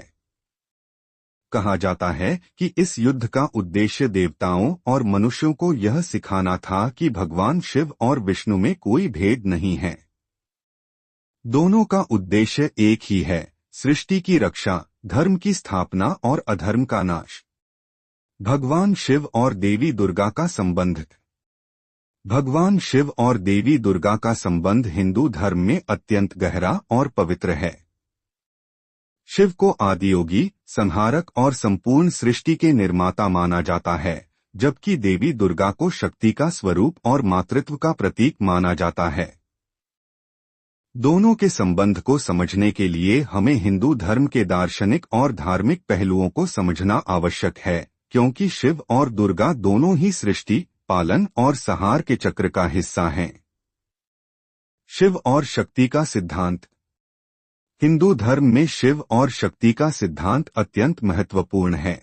कहा जाता है कि इस युद्ध का उद्देश्य देवताओं और मनुष्यों को यह सिखाना था कि भगवान शिव और विष्णु में कोई भेद नहीं है। दोनों का उद्देश्य एक ही है, सृष्टि की रक्षा, धर्म की स्थापना और अधर्म का नाश। भगवान शिव और देवी दुर्गा का संबंध। भगवान शिव और देवी दुर्गा का संबंध हिंदू धर्म में अत्यंत गहरा और पवित्र है। शिव को आदियोगी, संहारक और संपूर्ण सृष्टि के निर्माता माना जाता है, जबकि देवी दुर्गा को शक्ति का स्वरूप और मातृत्व का प्रतीक माना जाता है। दोनों के संबंध को समझने के लिए हमें हिंदू धर्म के दार्शनिक और धार्मिक पहलुओं को समझना आवश्यक है, क्योंकि शिव और दुर्गा दोनों ही सृष्टि, पालन और संहार के चक्र का हिस्सा हैं। शिव और शक्ति का सिद्धांत। हिंदू धर्म में शिव और शक्ति का सिद्धांत अत्यंत महत्वपूर्ण है।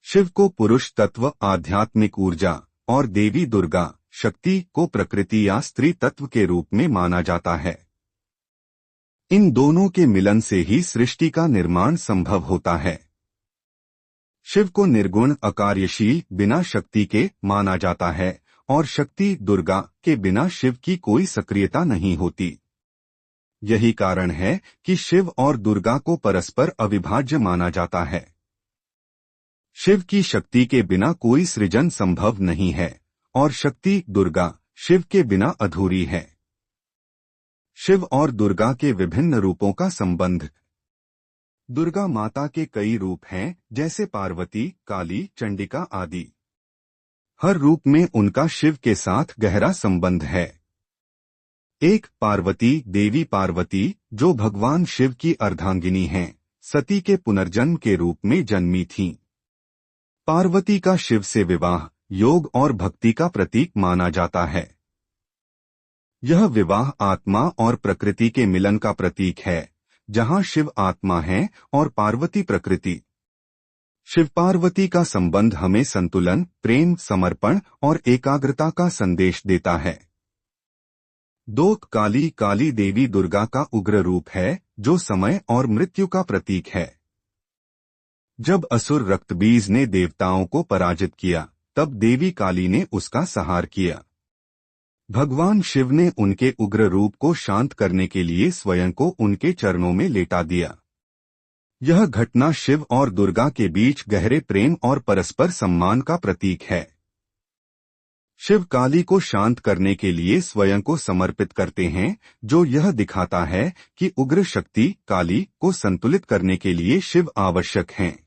शिव को पुरुष तत्व, आध्यात्मिक ऊर्जा और देवी दुर्गा शक्ति को प्रकृति या स्त्री तत्व के रूप में माना जाता है। इन दोनों के मिलन से ही सृष्टि का निर्माण संभव होता है। शिव को निर्गुण, अकार्यशील, बिना शक्ति के माना जाता है और शक्ति, दुर्गा के बिना शिव की कोई सक्रियता नहीं होती। यही कारण है कि शिव और दुर्गा को परस्पर अविभाज्य माना जाता है। शिव की शक्ति के बिना कोई सृजन संभव नहीं है और शक्ति, दुर्गा, शिव के बिना अधूरी है। शिव और दुर्गा के विभिन्न रूपों का संबंध। दुर्गा माता के कई रूप हैं, जैसे पार्वती, काली, चंडिका आदि। हर रूप में उनका शिव के साथ गहरा संबंध है। एक पार्वती देवी पार्वती, जो भगवान शिव की अर्धांगिनी हैं, सती के पुनर्जन्म के रूप में जन्मी थीं। पार्वती का शिव से विवाह योग और भक्ति का प्रतीक माना जाता है। यह विवाह आत्मा और प्रकृति के मिलन का प्रतीक है, जहां शिव आत्मा है और पार्वती प्रकृति। शिव पार्वती का संबंध हमें संतुलन, प्रेम, समर्पण और एकाग्रता का संदेश देता है। दो काली। काली देवी दुर्गा का उग्र रूप है, जो समय और मृत्यु का प्रतीक है। जब असुर रक्तबीज ने देवताओं को पराजित किया, तब देवी काली ने उसका संहार किया। भगवान शिव ने उनके उग्र रूप को शांत करने के लिए स्वयं को उनके चरणों में लेटा दिया। यह घटना शिव और दुर्गा के बीच गहरे प्रेम और परस्पर सम्मान का प्रतीक है। शिव काली को शांत करने के लिए स्वयं को समर्पित करते हैं, जो यह दिखाता है कि उग्र शक्ति काली को संतुलित करने के लिए शिव आवश्यक हैं।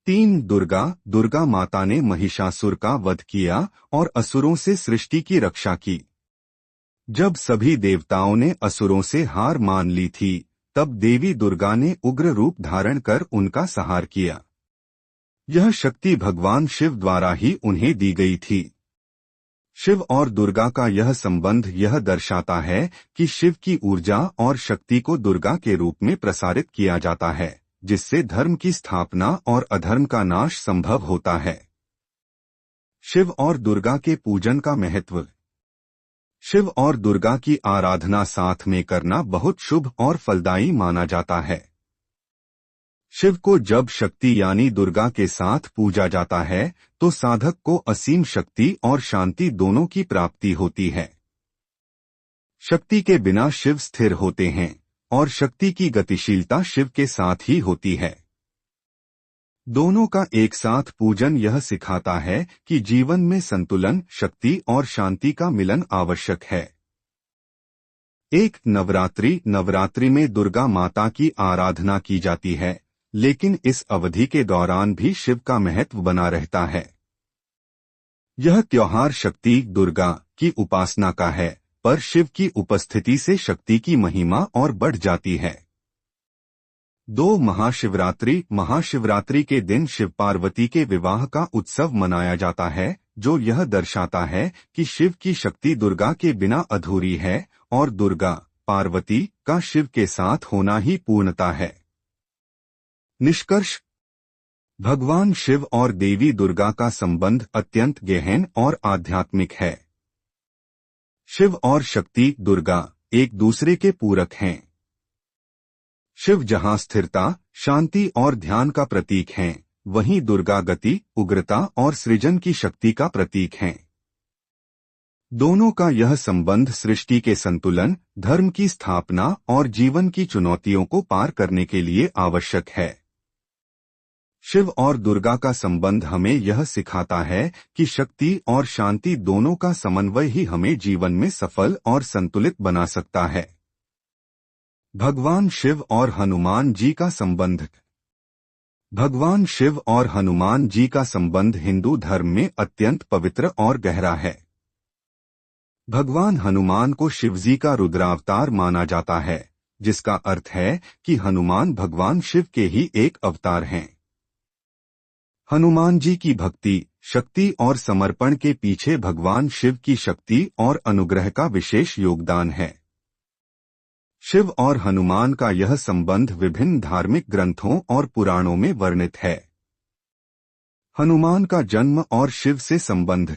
3 दुर्गा दुर्गा माता ने महिषासुर का वध किया और असुरों से सृष्टि की रक्षा की। जब सभी देवताओं ने असुरों से हार मान ली थी, तब देवी दुर्गा ने उग्र रूप धारण कर उनका संहार किया। यह शक्ति भगवान शिव द्वारा ही उन्हें दी गई थी। शिव और दुर्गा का यह संबंध यह दर्शाता है कि शिव की ऊर्जा और शक्ति को दुर्गा के रूप में प्रसारित किया जाता है, जिससे धर्म की स्थापना और अधर्म का नाश संभव होता है। शिव और दुर्गा के पूजन का महत्व। शिव और दुर्गा की आराधना साथ में करना बहुत शुभ और फलदायी माना जाता है। शिव को जब शक्ति यानी दुर्गा के साथ पूजा जाता है, तो साधक को असीम शक्ति और शांति दोनों की प्राप्ति होती है। शक्ति के बिना शिव स्थिर होते हैं और शक्ति की गतिशीलता शिव के साथ ही होती है। दोनों का एक साथ पूजन यह सिखाता है कि जीवन में संतुलन, शक्ति और शांति का मिलन आवश्यक है। एक नवरात्रि में दुर्गा माता की आराधना की जाती है, लेकिन इस अवधि के दौरान भी शिव का महत्व बना रहता है। यह त्योहार शक्ति दुर्गा की उपासना का है, पर शिव की उपस्थिति से शक्ति की महिमा और बढ़ जाती है। 2 महाशिवरात्रि के दिन शिव पार्वती के विवाह का उत्सव मनाया जाता है, जो यह दर्शाता है कि शिव की शक्ति दुर्गा के बिना अधूरी है और दुर्गा पार्वती का शिव के साथ होना ही पूर्णता है। निष्कर्ष। भगवान शिव और देवी दुर्गा का संबंध अत्यंत गहन और आध्यात्मिक है। शिव और शक्ति दुर्गा एक दूसरे के पूरक हैं। शिव जहां स्थिरता, शांति और ध्यान का प्रतीक हैं, वहीं दुर्गा गति, उग्रता और सृजन की शक्ति का प्रतीक हैं। दोनों का यह संबंध सृष्टि के संतुलन, धर्म की स्थापना और जीवन की चुनौतियों को पार करने के लिए आवश्यक है। शिव और दुर्गा का संबंध हमें यह सिखाता है कि शक्ति और शांति दोनों का समन्वय ही हमें जीवन में सफल और संतुलित बना सकता है। भगवान शिव और हनुमान जी का संबंध। भगवान शिव और हनुमान जी का संबंध हिंदू धर्म में अत्यंत पवित्र और गहरा है। भगवान हनुमान को शिवजी का रुद्रावतार माना जाता है, जिसका अर्थ है कि हनुमान भगवान शिव के ही एक अवतार हैं। हनुमान जी की भक्ति, शक्ति और समर्पण के पीछे भगवान शिव की शक्ति और अनुग्रह का विशेष योगदान है। शिव और हनुमान का यह संबंध विभिन्न धार्मिक ग्रंथों और पुराणों में वर्णित है। हनुमान का जन्म और शिव से संबंध।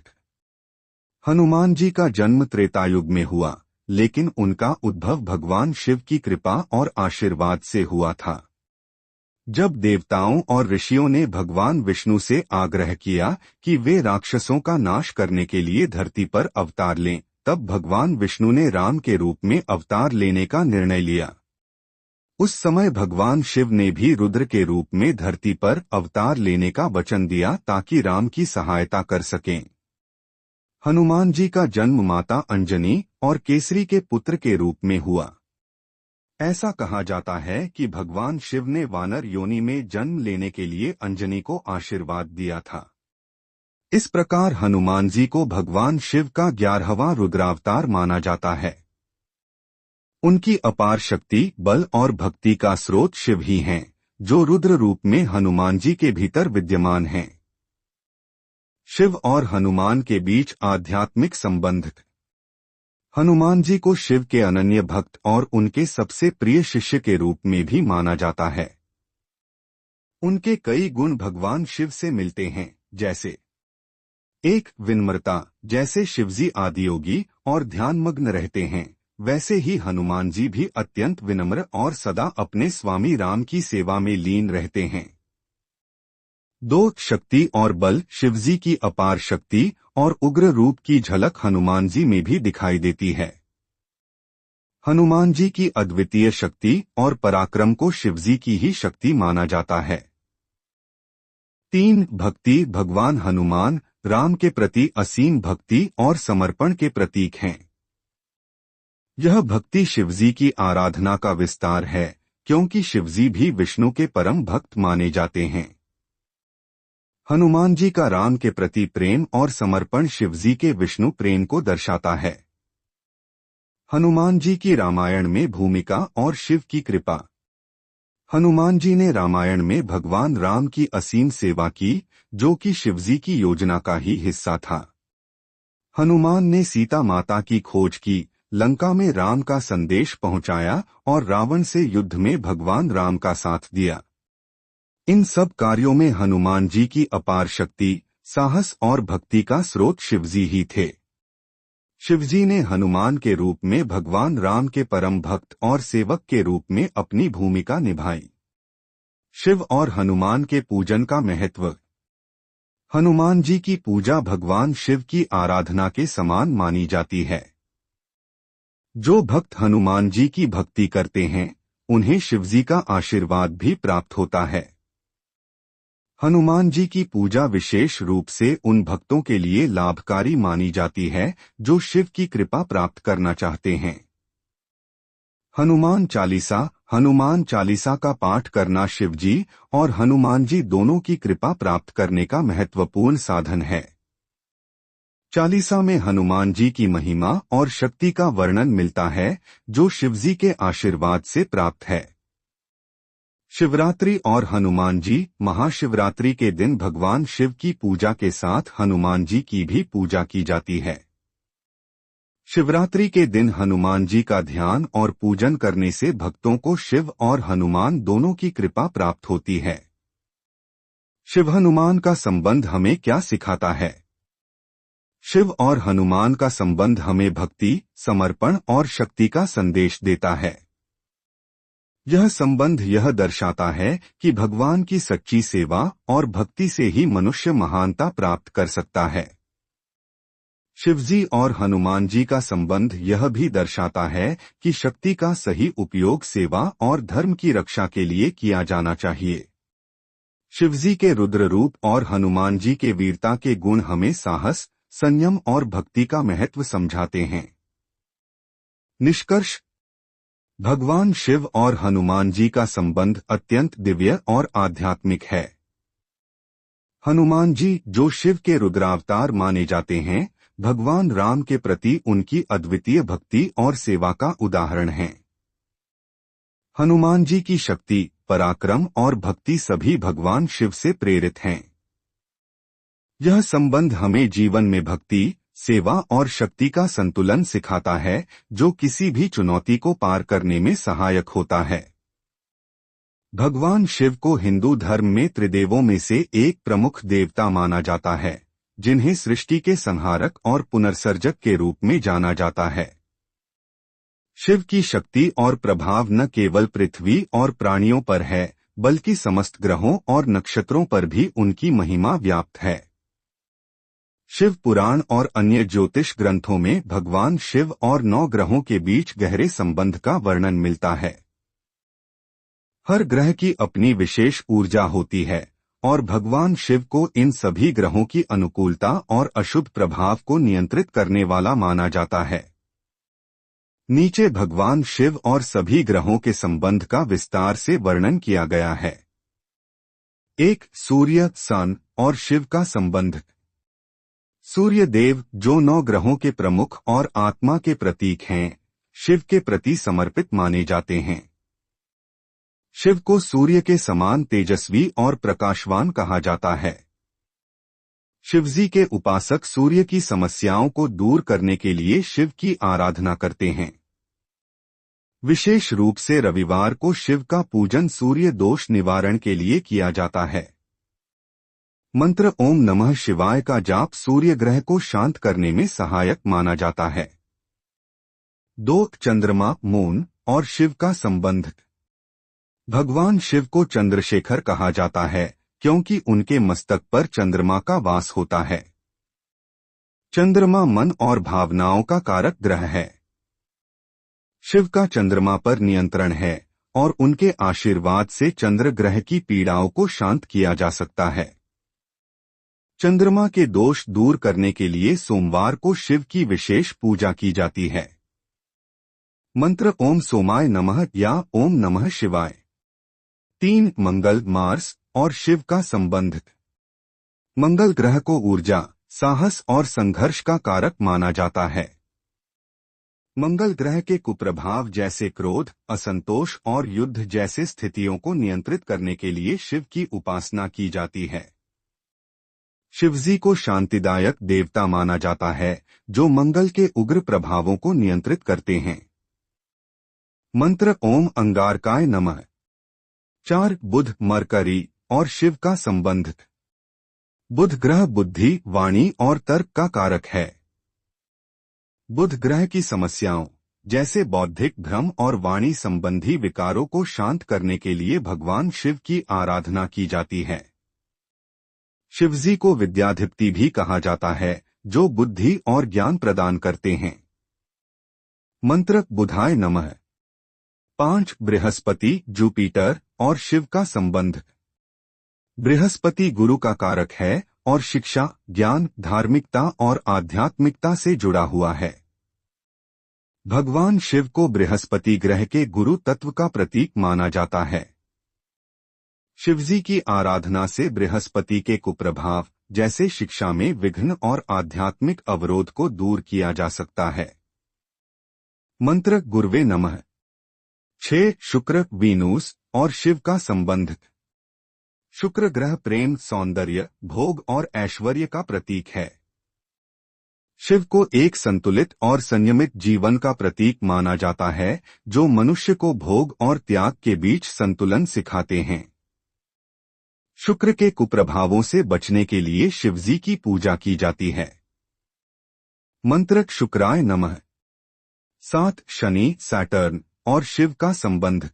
हनुमान जी का जन्म त्रेतायुग में हुआ, लेकिन उनका उद्भव भगवान शिव की कृपा और आशीर्वाद से हुआ था। जब देवताओं और ऋषियों ने भगवान विष्णु से आग्रह किया कि वे राक्षसों का नाश करने के लिए धरती पर अवतार लें, तब भगवान विष्णु ने राम के रूप में अवतार लेने का निर्णय लिया। उस समय भगवान शिव ने भी रुद्र के रूप में धरती पर अवतार लेने का वचन दिया ताकि राम की सहायता कर सकें। हनुमान जी का जन्म माता अंजनी और केसरी के पुत्र के रूप में हुआ। ऐसा कहा जाता है कि भगवान शिव ने वानर योनि में जन्म लेने के लिए अंजनी को आशीर्वाद दिया था। इस प्रकार हनुमान जी को भगवान शिव का 11वां रुद्रावतार माना जाता है। उनकी अपार शक्ति, बल और भक्ति का स्रोत शिव ही हैं, जो रुद्र रूप में हनुमान जी के भीतर विद्यमान हैं। शिव और हनुमान के बीच आध्यात्मिक संबंध। हनुमान जी को शिव के अनन्य भक्त और उनके सबसे प्रिय शिष्य के रूप में भी माना जाता है। उनके कई गुण भगवान शिव से मिलते हैं, जैसे 1. विनम्रता। जैसे शिवजी आदियोगी और ध्यानमग्न रहते हैं, वैसे ही हनुमान जी भी अत्यंत विनम्र और सदा अपने स्वामी राम की सेवा में लीन रहते हैं। 2. शक्ति और बल। शिवजी की अपार शक्ति और उग्र रूप की झलक हनुमान जी में भी दिखाई देती है। हनुमान जी की अद्वितीय शक्ति और पराक्रम को शिवजी की ही शक्ति माना जाता है। 3. भक्ति। भगवान हनुमान राम के प्रति असीम भक्ति और समर्पण के प्रतीक हैं। यह भक्ति शिवजी की आराधना का विस्तार है, क्योंकि शिवजी भी विष्णु के परम भक्त माने जाते हैं। हनुमान जी का राम के प्रति प्रेम और समर्पण शिवजी के विष्णु प्रेम को दर्शाता है। हनुमान जी की रामायण में भूमिका और शिव की कृपा। हनुमान जी ने रामायण में भगवान राम की असीम सेवा की, जो कि शिवजी की योजना का ही हिस्सा था। हनुमान ने सीता माता की खोज की, लंका में राम का संदेश पहुंचाया और रावण से युद्ध में भगवान राम का साथ दिया। इन सब कार्यों में हनुमान जी की अपार शक्ति, साहस और भक्ति का स्रोत शिवजी ही थे। शिवजी ने हनुमान के रूप में भगवान राम के परम भक्त और सेवक के रूप में अपनी भूमिका निभाई। शिव और हनुमान के पूजन का महत्व। हनुमान जी की पूजा भगवान शिव की आराधना के समान मानी जाती है। जो भक्त हनुमान जी की भक्ति करते हैं, उन्हें शिवजी का आशीर्वाद भी प्राप्त होता है। हनुमान जी की पूजा विशेष रूप से उन भक्तों के लिए लाभकारी मानी जाती है जो शिव की कृपा प्राप्त करना चाहते हैं। हनुमान चालीसा का पाठ करना शिवजी और हनुमान जी दोनों की कृपा प्राप्त करने का महत्वपूर्ण साधन है। चालीसा में हनुमान जी की महिमा और शक्ति का वर्णन मिलता है, जो शिवजी के आशीर्वाद से प्राप्त है। शिवरात्रि और हनुमान जी। महाशिवरात्रि के दिन भगवान शिव की पूजा के साथ हनुमान जी की भी पूजा की जाती है। शिवरात्रि के दिन हनुमान जी का ध्यान और पूजन करने से भक्तों को शिव और हनुमान दोनों की कृपा प्राप्त होती है। शिव हनुमान का संबंध हमें क्या सिखाता है? शिव और हनुमान का संबंध हमें भक्ति, समर्पण और शक्ति का संदेश देता है। यह संबंध यह दर्शाता है कि भगवान की सच्ची सेवा और भक्ति से ही मनुष्य महानता प्राप्त कर सकता है। शिवजी और हनुमान जी का संबंध यह भी दर्शाता है कि शक्ति का सही उपयोग सेवा और धर्म की रक्षा के लिए किया जाना चाहिए। शिवजी के रुद्र रूप और हनुमान जी के वीरता के गुण हमें साहस, संयम और भक्ति का महत्व समझाते हैं। निष्कर्ष। भगवान शिव और हनुमान जी का संबंध अत्यंत दिव्य और आध्यात्मिक है। हनुमान जी, जो शिव के रुद्रावतार माने जाते हैं, भगवान राम के प्रति उनकी अद्वितीय भक्ति और सेवा का उदाहरण हैं। हनुमान जी की शक्ति, पराक्रम और भक्ति सभी भगवान शिव से प्रेरित हैं। यह संबंध हमें जीवन में भक्ति, सेवा और शक्ति का संतुलन सिखाता है, जो किसी भी चुनौती को पार करने में सहायक होता है। भगवान शिव को हिंदू धर्म में त्रिदेवों में से एक प्रमुख देवता माना जाता है, जिन्हें सृष्टि के संहारक और पुनर्सर्जक के रूप में जाना जाता है। शिव की शक्ति और प्रभाव न केवल पृथ्वी और प्राणियों पर है, बल्कि समस्त ग्रहों और नक्षत्रों पर भी उनकी महिमा व्याप्त है। शिव पुराण और अन्य ज्योतिष ग्रंथों में भगवान शिव और 9 ग्रहों के बीच गहरे संबंध का वर्णन मिलता है। हर ग्रह की अपनी विशेष ऊर्जा होती है और भगवान शिव को इन सभी ग्रहों की अनुकूलता और अशुभ प्रभाव को नियंत्रित करने वाला माना जाता है। नीचे भगवान शिव और सभी ग्रहों के संबंध का विस्तार से वर्णन किया गया है। 1. सूर्य, सन और शिव का संबंध। सूर्य देव, जो 9 ग्रहों के प्रमुख और आत्मा के प्रतीक हैं, शिव के प्रति समर्पित माने जाते हैं। शिव को सूर्य के समान तेजस्वी और प्रकाशवान कहा जाता है। शिवजी के उपासक सूर्य की समस्याओं को दूर करने के लिए शिव की आराधना करते हैं। विशेष रूप से रविवार को शिव का पूजन सूर्य दोष निवारण के लिए किया जाता है। मंत्र ओम नमः शिवाय का जाप सूर्य ग्रह को शांत करने में सहायक माना जाता है। 2. चंद्रमा, मून और शिव का संबंध। भगवान शिव को चंद्रशेखर कहा जाता है, क्योंकि उनके मस्तक पर चंद्रमा का वास होता है। चंद्रमा मन और भावनाओं का कारक ग्रह है। शिव का चंद्रमा पर नियंत्रण है और उनके आशीर्वाद से चंद्र ग्रह की पीड़ाओं को शांत किया जा सकता है। चंद्रमा के दोष दूर करने के लिए सोमवार को शिव की विशेष पूजा की जाती है। मंत्र ओम सोमाय नमः या ओम नमः शिवाय। 3. मंगल, मार्स और शिव का संबंध। मंगल ग्रह को ऊर्जा, साहस और संघर्ष का कारक माना जाता है। मंगल ग्रह के कुप्रभाव जैसे क्रोध, असंतोष और युद्ध जैसे स्थितियों को नियंत्रित करने के लिए शिव की उपासना की जाती है। शिवजी को शांतिदायक देवता माना जाता है, जो मंगल के उग्र प्रभावों को नियंत्रित करते हैं। मंत्र ओम अंगारकाय नमः। 4 बुध, मरकरी और शिव का संबंध। बुध ग्रह बुद्धि, वाणी और तर्क का कारक है। बुध ग्रह की समस्याओं जैसे बौद्धिक भ्रम और वाणी संबंधी विकारों को शांत करने के लिए भगवान शिव की आराधना की जाती है। शिवजी को विद्याधिपति भी कहा जाता है, जो बुद्धि और ज्ञान प्रदान करते हैं। मंत्र बुधाय नमः। 5 बृहस्पति, जुपिटर और शिव का संबंध। बृहस्पति गुरु का कारक है और शिक्षा, ज्ञान, धार्मिकता और आध्यात्मिकता से जुड़ा हुआ है। भगवान शिव को बृहस्पति ग्रह के गुरु तत्व का प्रतीक माना जाता है। शिवजी की आराधना से बृहस्पति के कुप्रभाव जैसे शिक्षा में विघ्न और आध्यात्मिक अवरोध को दूर किया जा सकता है। मंत्र गुरवे नमः। 6 शुक्र, वीनूस और शिव का संबंध। शुक्र ग्रह प्रेम, सौंदर्य, भोग और ऐश्वर्य का प्रतीक है। शिव को एक संतुलित और संयमित जीवन का प्रतीक माना जाता है, जो मनुष्य को भोग और त्याग के बीच संतुलन सिखाते हैं। शुक्र के कुप्रभावों से बचने के लिए शिवजी की पूजा की जाती है। मंत्र शुक्राय नमः। 7 शनि, सैटर्न और शिव का संबंध।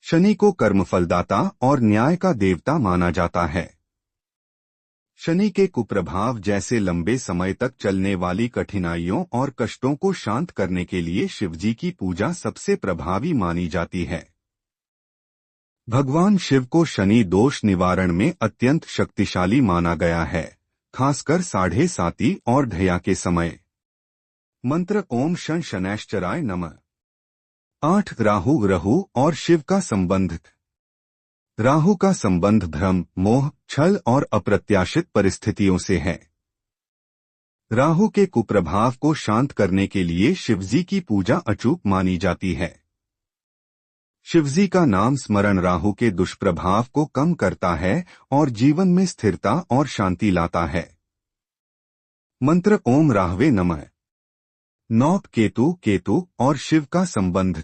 शनि को कर्मफलदाता और न्याय का देवता माना जाता है। शनि के कुप्रभाव जैसे लंबे समय तक चलने वाली कठिनाइयों और कष्टों को शांत करने के लिए शिवजी की पूजा सबसे प्रभावी मानी जाती है। भगवान शिव को शनि दोष निवारण में अत्यंत शक्तिशाली माना गया है, खासकर 7:30 और ढैया के समय। मंत्र ओम शं शनैश्चराय नमः। 8 राहु, रहु और शिव का संबंध। राहु का संबंध भ्रम, मोह, छल और अप्रत्याशित परिस्थितियों से है। राहु के कुप्रभाव को शांत करने के लिए शिवजी की पूजा अचूक मानी जाती है। शिवजी का नाम स्मरण राहु के दुष्प्रभाव को कम करता है और जीवन में स्थिरता और शांति लाता है। मंत्र ओम राहवे नमः। 9 केतु, केतु और शिव का संबंध।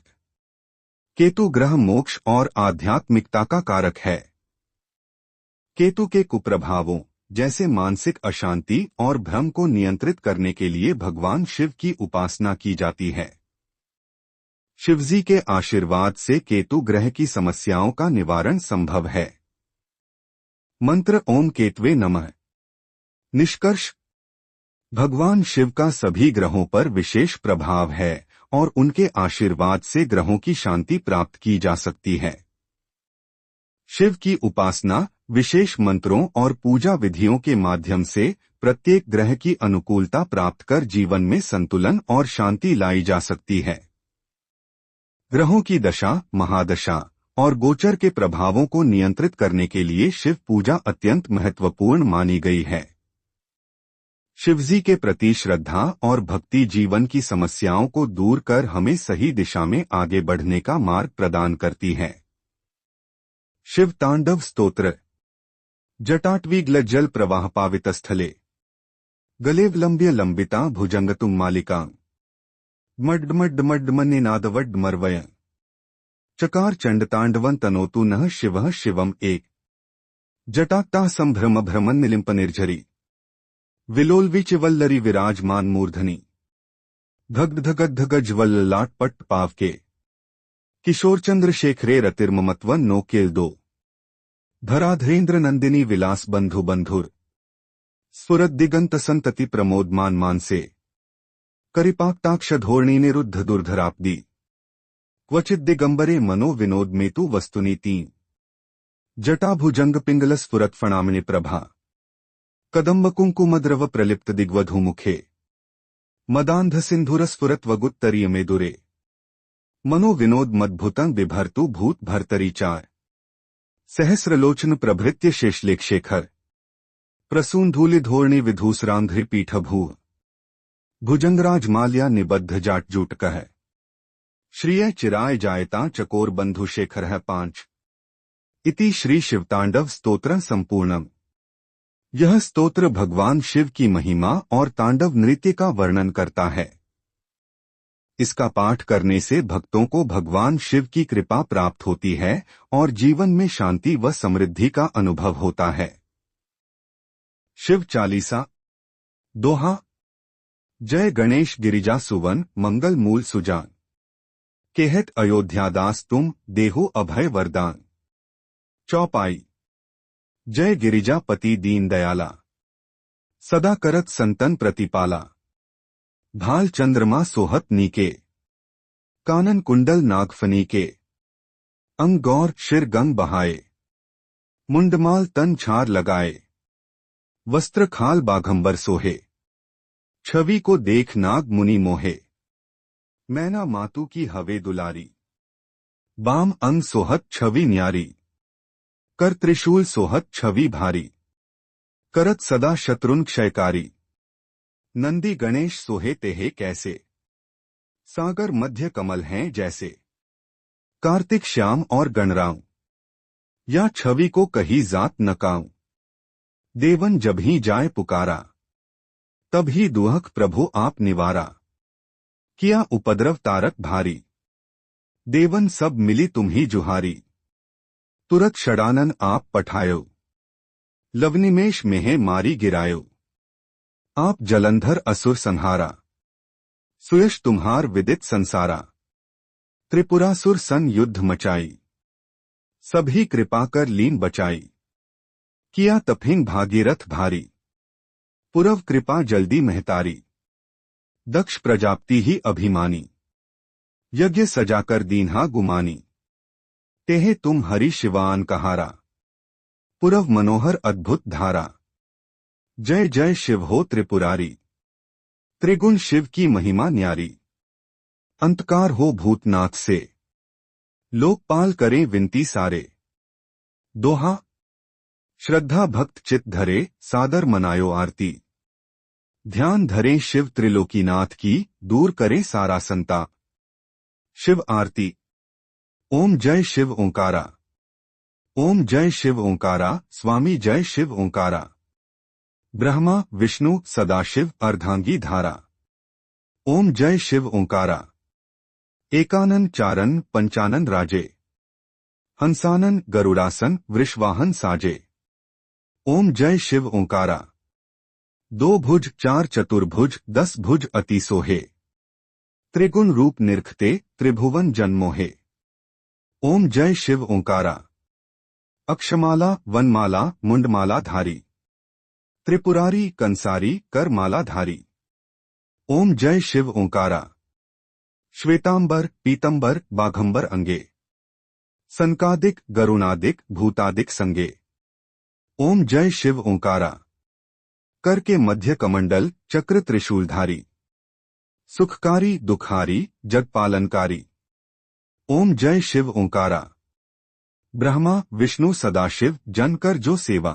केतु ग्रह मोक्ष और आध्यात्मिकता का कारक है। केतु के कुप्रभावों जैसे मानसिक अशांति और भ्रम को नियंत्रित करने के लिए भगवान शिव की उपासना की जाती है। शिवजी के आशीर्वाद से केतु ग्रह की समस्याओं का निवारण संभव है। मंत्र ओम केतवे नमः। निष्कर्ष, भगवान शिव का सभी ग्रहों पर विशेष प्रभाव है और उनके आशीर्वाद से ग्रहों की शांति प्राप्त की जा सकती है। शिव की उपासना, विशेष मंत्रों और पूजा विधियों के माध्यम से प्रत्येक ग्रह की अनुकूलता प्राप्त कर जीवन में संतुलन और शांति लाई जा सकती है। ग्रहों की दशा, महादशा और गोचर के प्रभावों को नियंत्रित करने के लिए शिव पूजा अत्यंत महत्वपूर्ण मानी गई है। शिवजी के प्रति श्रद्धा और भक्ति जीवन की समस्याओं को दूर कर हमें सही दिशा में आगे बढ़ने का मार्ग प्रदान करती है। शिव तांडव स्तोत्र। जटाट्वीग्लज्जल प्रवाह पावितस्थले गलेवलंब्य लंबिता भुजंगतुंग मालिका मड्डमड्डमड्डमन्निनादवड्डमर्वय चकार चंडतांडवं तनोतु नः शिवः शिवम् एक जटाक्ता संभ्रम भ्रमन निलिंपनिर्झरी विलोलविचिवल्लरी विराजमान मूर्धनि धगधगधगज्वल्लाट पट्ट पावके किशोर चंद्रशेखरे रतिर्ममत्वन नोकेल दो धराधरेन्द्र नंदिनी विलास बंधु बंधुर स्फुरद दिगंत संतति प्रमोदमान मानसे करिपाक्ताक्ष धोरणी निरुद्ध दुर्धराब्दी क्वचित दिगंबरे मनो विनोद मेतु वस्तुनि 3 जटाभुजंग पिंगल स्फुरत फणामिनि प्रभा कदम्ब कुंकुमद्रव प्रलिप्त दिग्वधूमुखे मदांध सिंधुर स्फुरत वगुत्तरीय मेदुरे मनो विनोद मद्भुतं बिभर्तु भूत भर्तरी 4 सहस्रलोचन प्रभृत्य शेषलेख शेखर प्रसून्धूलिधोर्णि विधूसरांध्रि पीठभू भुजंगराज माल्या निबद्ध जाटजूटकः श्रिय चिराय जायता चकोर बंधु शेखर 5 इति श्री शिवतांडव स्तोत्र संपूर्णम। यह स्तोत्र भगवान शिव की महिमा और तांडव नृत्य का वर्णन करता है। इसका पाठ करने से भक्तों को भगवान शिव की कृपा प्राप्त होती है और जीवन में शांति व समृद्धि का अनुभव होता है। शिव चालीसा। दोहा। जय गणेश गिरिजा सुवन मंगल मूल सुजान, केहत अयोध्यादास तुम देहु अभय वरदान। चौपाई। जय गिरिजापति दीन दयाला, सदा करत संतन प्रतिपाला। भाल चंद्रमा सोहत नीके, कानन कुंडल नागफनी के। अंग गौर शिर गंग बहाए, मुंडमाल तन छार लगाए। वस्त्र खाल बाघंबर सोहे, छवि को देख नाग मुनि मोहे। मैना मातु की हवे दुलारी, बाम अंग सोहत छवि न्यारी। कर त्रिशूल सोहत छवि भारी, करत सदा शत्रुन क्षयकारी। नंदी गणेश सोहे तेहे कैसे, सागर मध्य कमल हैं जैसे। कार्तिक श्याम और गणराव, या छवि को कही जात नकाऊं। देवन जब ही जाए पुकारा, तब ही दुहक प्रभु आप निवारा। किया उपद्रव तारक भारी, देवन सब मिली तुम्ही जुहारी। तुरत षडानन आप पठायो, लवनिमेष मेहे मारी गिरायो। आप जलंधर असुर संहारा, सुयश तुम्हार विदित संसारा। त्रिपुरासुर सन युद्ध मचाई, सभी कृपा कर लीन बचाई। किया तफिंग भागीरथ भारी, पुरव कृपा जल्दी महतारी। दक्ष प्रजापति ही अभिमानी, यज्ञ सजाकर दीन्हा गुमानी। तेहे तुम हरि शिवान कहारा, पुरव मनोहर अद्भुत धारा। जय जय शिव हो त्रिपुरारी, त्रिगुण शिव की महिमा न्यारी। अंतकार हो भूतनाथ से, लोकपाल करें विनती सारे। दोहा। श्रद्धा भक्त चित धरे, सादर मनायो आरती। ध्यान धरे शिव त्रिलोकीनाथ की, दूर करे सारा संता। शिव आरती। ओम जय शिव ओंकारा, ओम जय शिव ओंकारा, स्वामी जय शिव ओंकारा। ब्रह्मा विष्णु सदाशिव अर्धांगी धारा, ओम जय शिव ओंकारा। एकानन चारण पंचानन राजे, हंसानन गरुड़ासन वृषवाहन साजे। ओम जय शिव ओंकारा। दो भुज चार चतुर्भुज 10 भुज अति सोहे, त्रिगुण रूप निरखते त्रिभुवन जन्मोहे। ओम जय शिव ओंकारा। अक्षमाला वनमाला मुंडमाला धारी, त्रिपुरारी कंसारी करमाला धारी। ओम जय शिव ओंकारा। श्वेतांबर पीतंबर बाघंबर अंगे, सनकादिक गरुणादिक भूतादिक संगे। ओम जय शिव ओंकारा। कर के मध्य कमंडल चक्र त्रिशूलधारी, सुखकारी दुखारी जगपालनकारी। ओम जय शिव ओंकारा। ब्रह्मा विष्णु सदाशिव जन कर जो सेवा,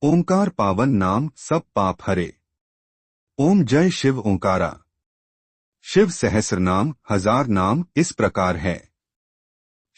ओंकार पावन नाम सब पाप हरे। ओम जय शिव ओंकारा। शिव सहस्र नाम 1000 नाम इस प्रकार है।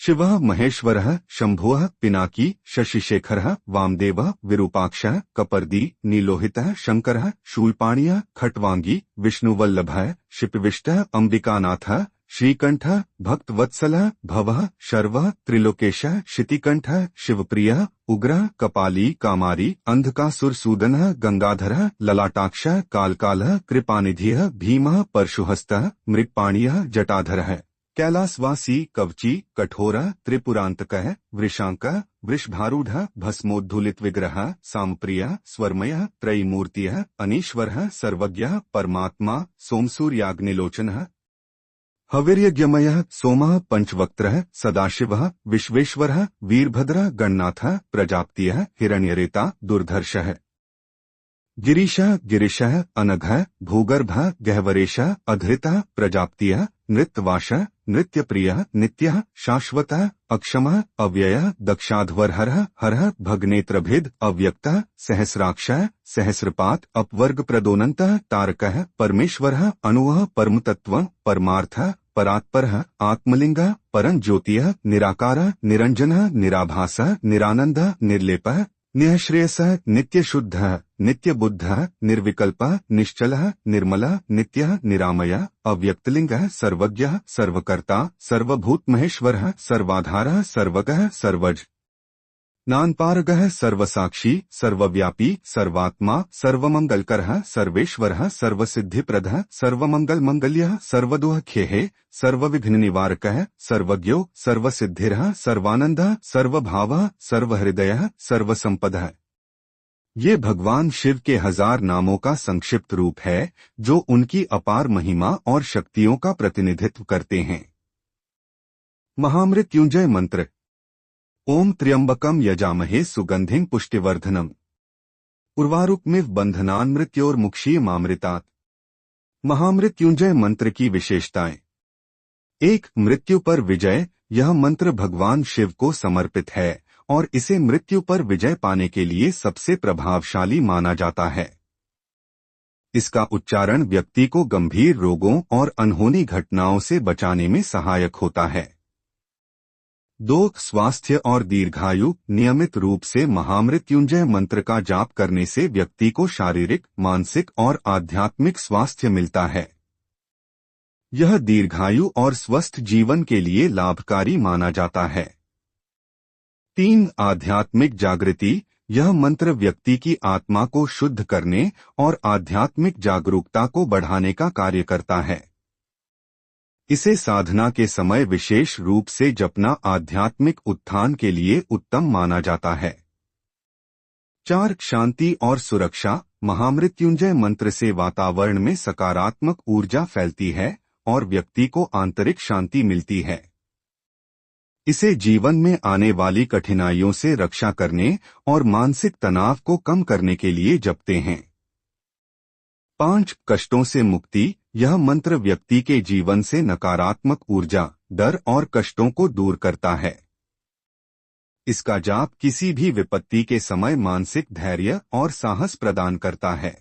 शिवः महेश्वरः शंभुः पिनाकी शशिशेखरः वामदेवः विरूपाक्षः कपर्दी नीलोहितः शंकरः शूलपाणिः खट्वांगी विष्णुवल्लभः शिपविष्टः अंबिकानाथः श्रीकंठः भक्तवत्सलः भवः शर्वः त्रिलोकेशः शितिकंठः शिवप्रियः उग्रः कपाली कामारी अंधकासुरसूदनः गंगाधरः ललाटाक्षः कालकालः कृपानिधिः भीमः परशुहस्तः मृगपाणियः जटाधरः कैलासवासी कवची कठोरः त्रिपुरांतकः वृषांकः वृषभारूढ़ः भस्मोद्धुलितविग्रहः सामप्रियः स्वरमयः त्रयीमूर्तियः अनीश्वरः सर्वज्ञः परमात्मा सोमसूर्याग्निलोचनः हविर्यज्ञमयः सोमः पंचवक्त्रः सदाशिवः विश्वेश्वरः वीरभद्रः गणनाथः प्रजापतियः हिरण्यरेता दुर्धर्षः। गिरीशः गिरिशः अनघः भूगर्भः गह्वरेशः अधृतः प्रजापतियः नृत्यवाशः नृत्य प्रियः नित्यः शाश्वतः अक्षमः अव्ययः दक्षाध्वरहरः हरः भगनेत्रभेद अव्यक्तः सहस्राक्षः सहस्रपात अपवर्ग प्रदोनन्तः तारकः परमेश्वरः अणुवः परमतत्त्वः परमार्थः परात्परः आत्मलिंगः परं ज्योतिः निराकारः निरंजनः निराभासः निरानंदः निर्लेपः निःश्रेयसः नित्यशुद्धः नित्यबुद्धः निर्विकल्पः निश्चलः निर्मलः नित्यः निरामयः अव्यक्तलिंगः सर्वज्ञः सर्वकर्ता सर्वभूतमहेश्वरः सर्वाधारः सर्वगः सर्वज नानपारगः सर्वसाक्षी सर्वव्यापी सर्वात्मा सर्वमंगलकरः सर्वेश्वरः सर्वसिद्धिप्रदः सर्वमंगलमंगल्यः सर्वदुःखेः सर्वविघ्ननिवारकः सर्वज्ञो सर्वसिद्धिरः सर्वानंदः सर्वभावः सर्वहृदयः सर्वसंपदः। ये भगवान शिव के 1000 नामों का संक्षिप्त रूप है जो उनकी अपार महिमा और शक्तियों का प्रतिनिधित्व करते हैं। महामृत्युंजय मंत्र। ओम त्र्यंबकम यजामहे सुगंधिं पुष्टिवर्धनम उर्वारुकमिव बंधनान् मृत्योर्मुक्षीयमामृतात्। महामृत्युंजय मंत्र की विशेषताएं। 1. मृत्यु पर विजय। यह मंत्र भगवान शिव को समर्पित है और इसे मृत्यु पर विजय पाने के लिए सबसे प्रभावशाली माना जाता है। इसका उच्चारण व्यक्ति को गंभीर रोगों और अनहोनी घटनाओं से बचाने में सहायक होता है। 2. स्वास्थ्य और दीर्घायु। नियमित रूप से महामृत्युंजय मंत्र का जाप करने से व्यक्ति को शारीरिक मानसिक और आध्यात्मिक स्वास्थ्य मिलता है। यह दीर्घायु और स्वस्थ जीवन के लिए लाभकारी माना जाता है। 3. आध्यात्मिक जागृति। यह मंत्र व्यक्ति की आत्मा को शुद्ध करने और आध्यात्मिक जागरूकता को बढ़ाने का कार्य करता है। इसे साधना के समय विशेष रूप से जपना आध्यात्मिक उत्थान के लिए उत्तम माना जाता है। 4. शांति और सुरक्षा। महामृत्युंजय मंत्र से वातावरण में सकारात्मक ऊर्जा फैलती है और व्यक्ति को आंतरिक शांति मिलती है। इसे जीवन में आने वाली कठिनाइयों से रक्षा करने और मानसिक तनाव को कम करने के लिए जपते हैं। 5. कष्टों से मुक्ति। यह मंत्र व्यक्ति के जीवन से नकारात्मक ऊर्जा डर और कष्टों को दूर करता है। इसका जाप किसी भी विपत्ति के समय मानसिक धैर्य और साहस प्रदान करता है।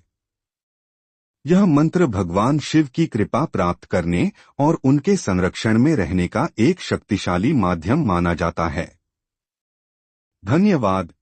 यह मंत्र भगवान शिव की कृपा प्राप्त करने और उनके संरक्षण में रहने का एक शक्तिशाली माध्यम माना जाता है। धन्यवाद।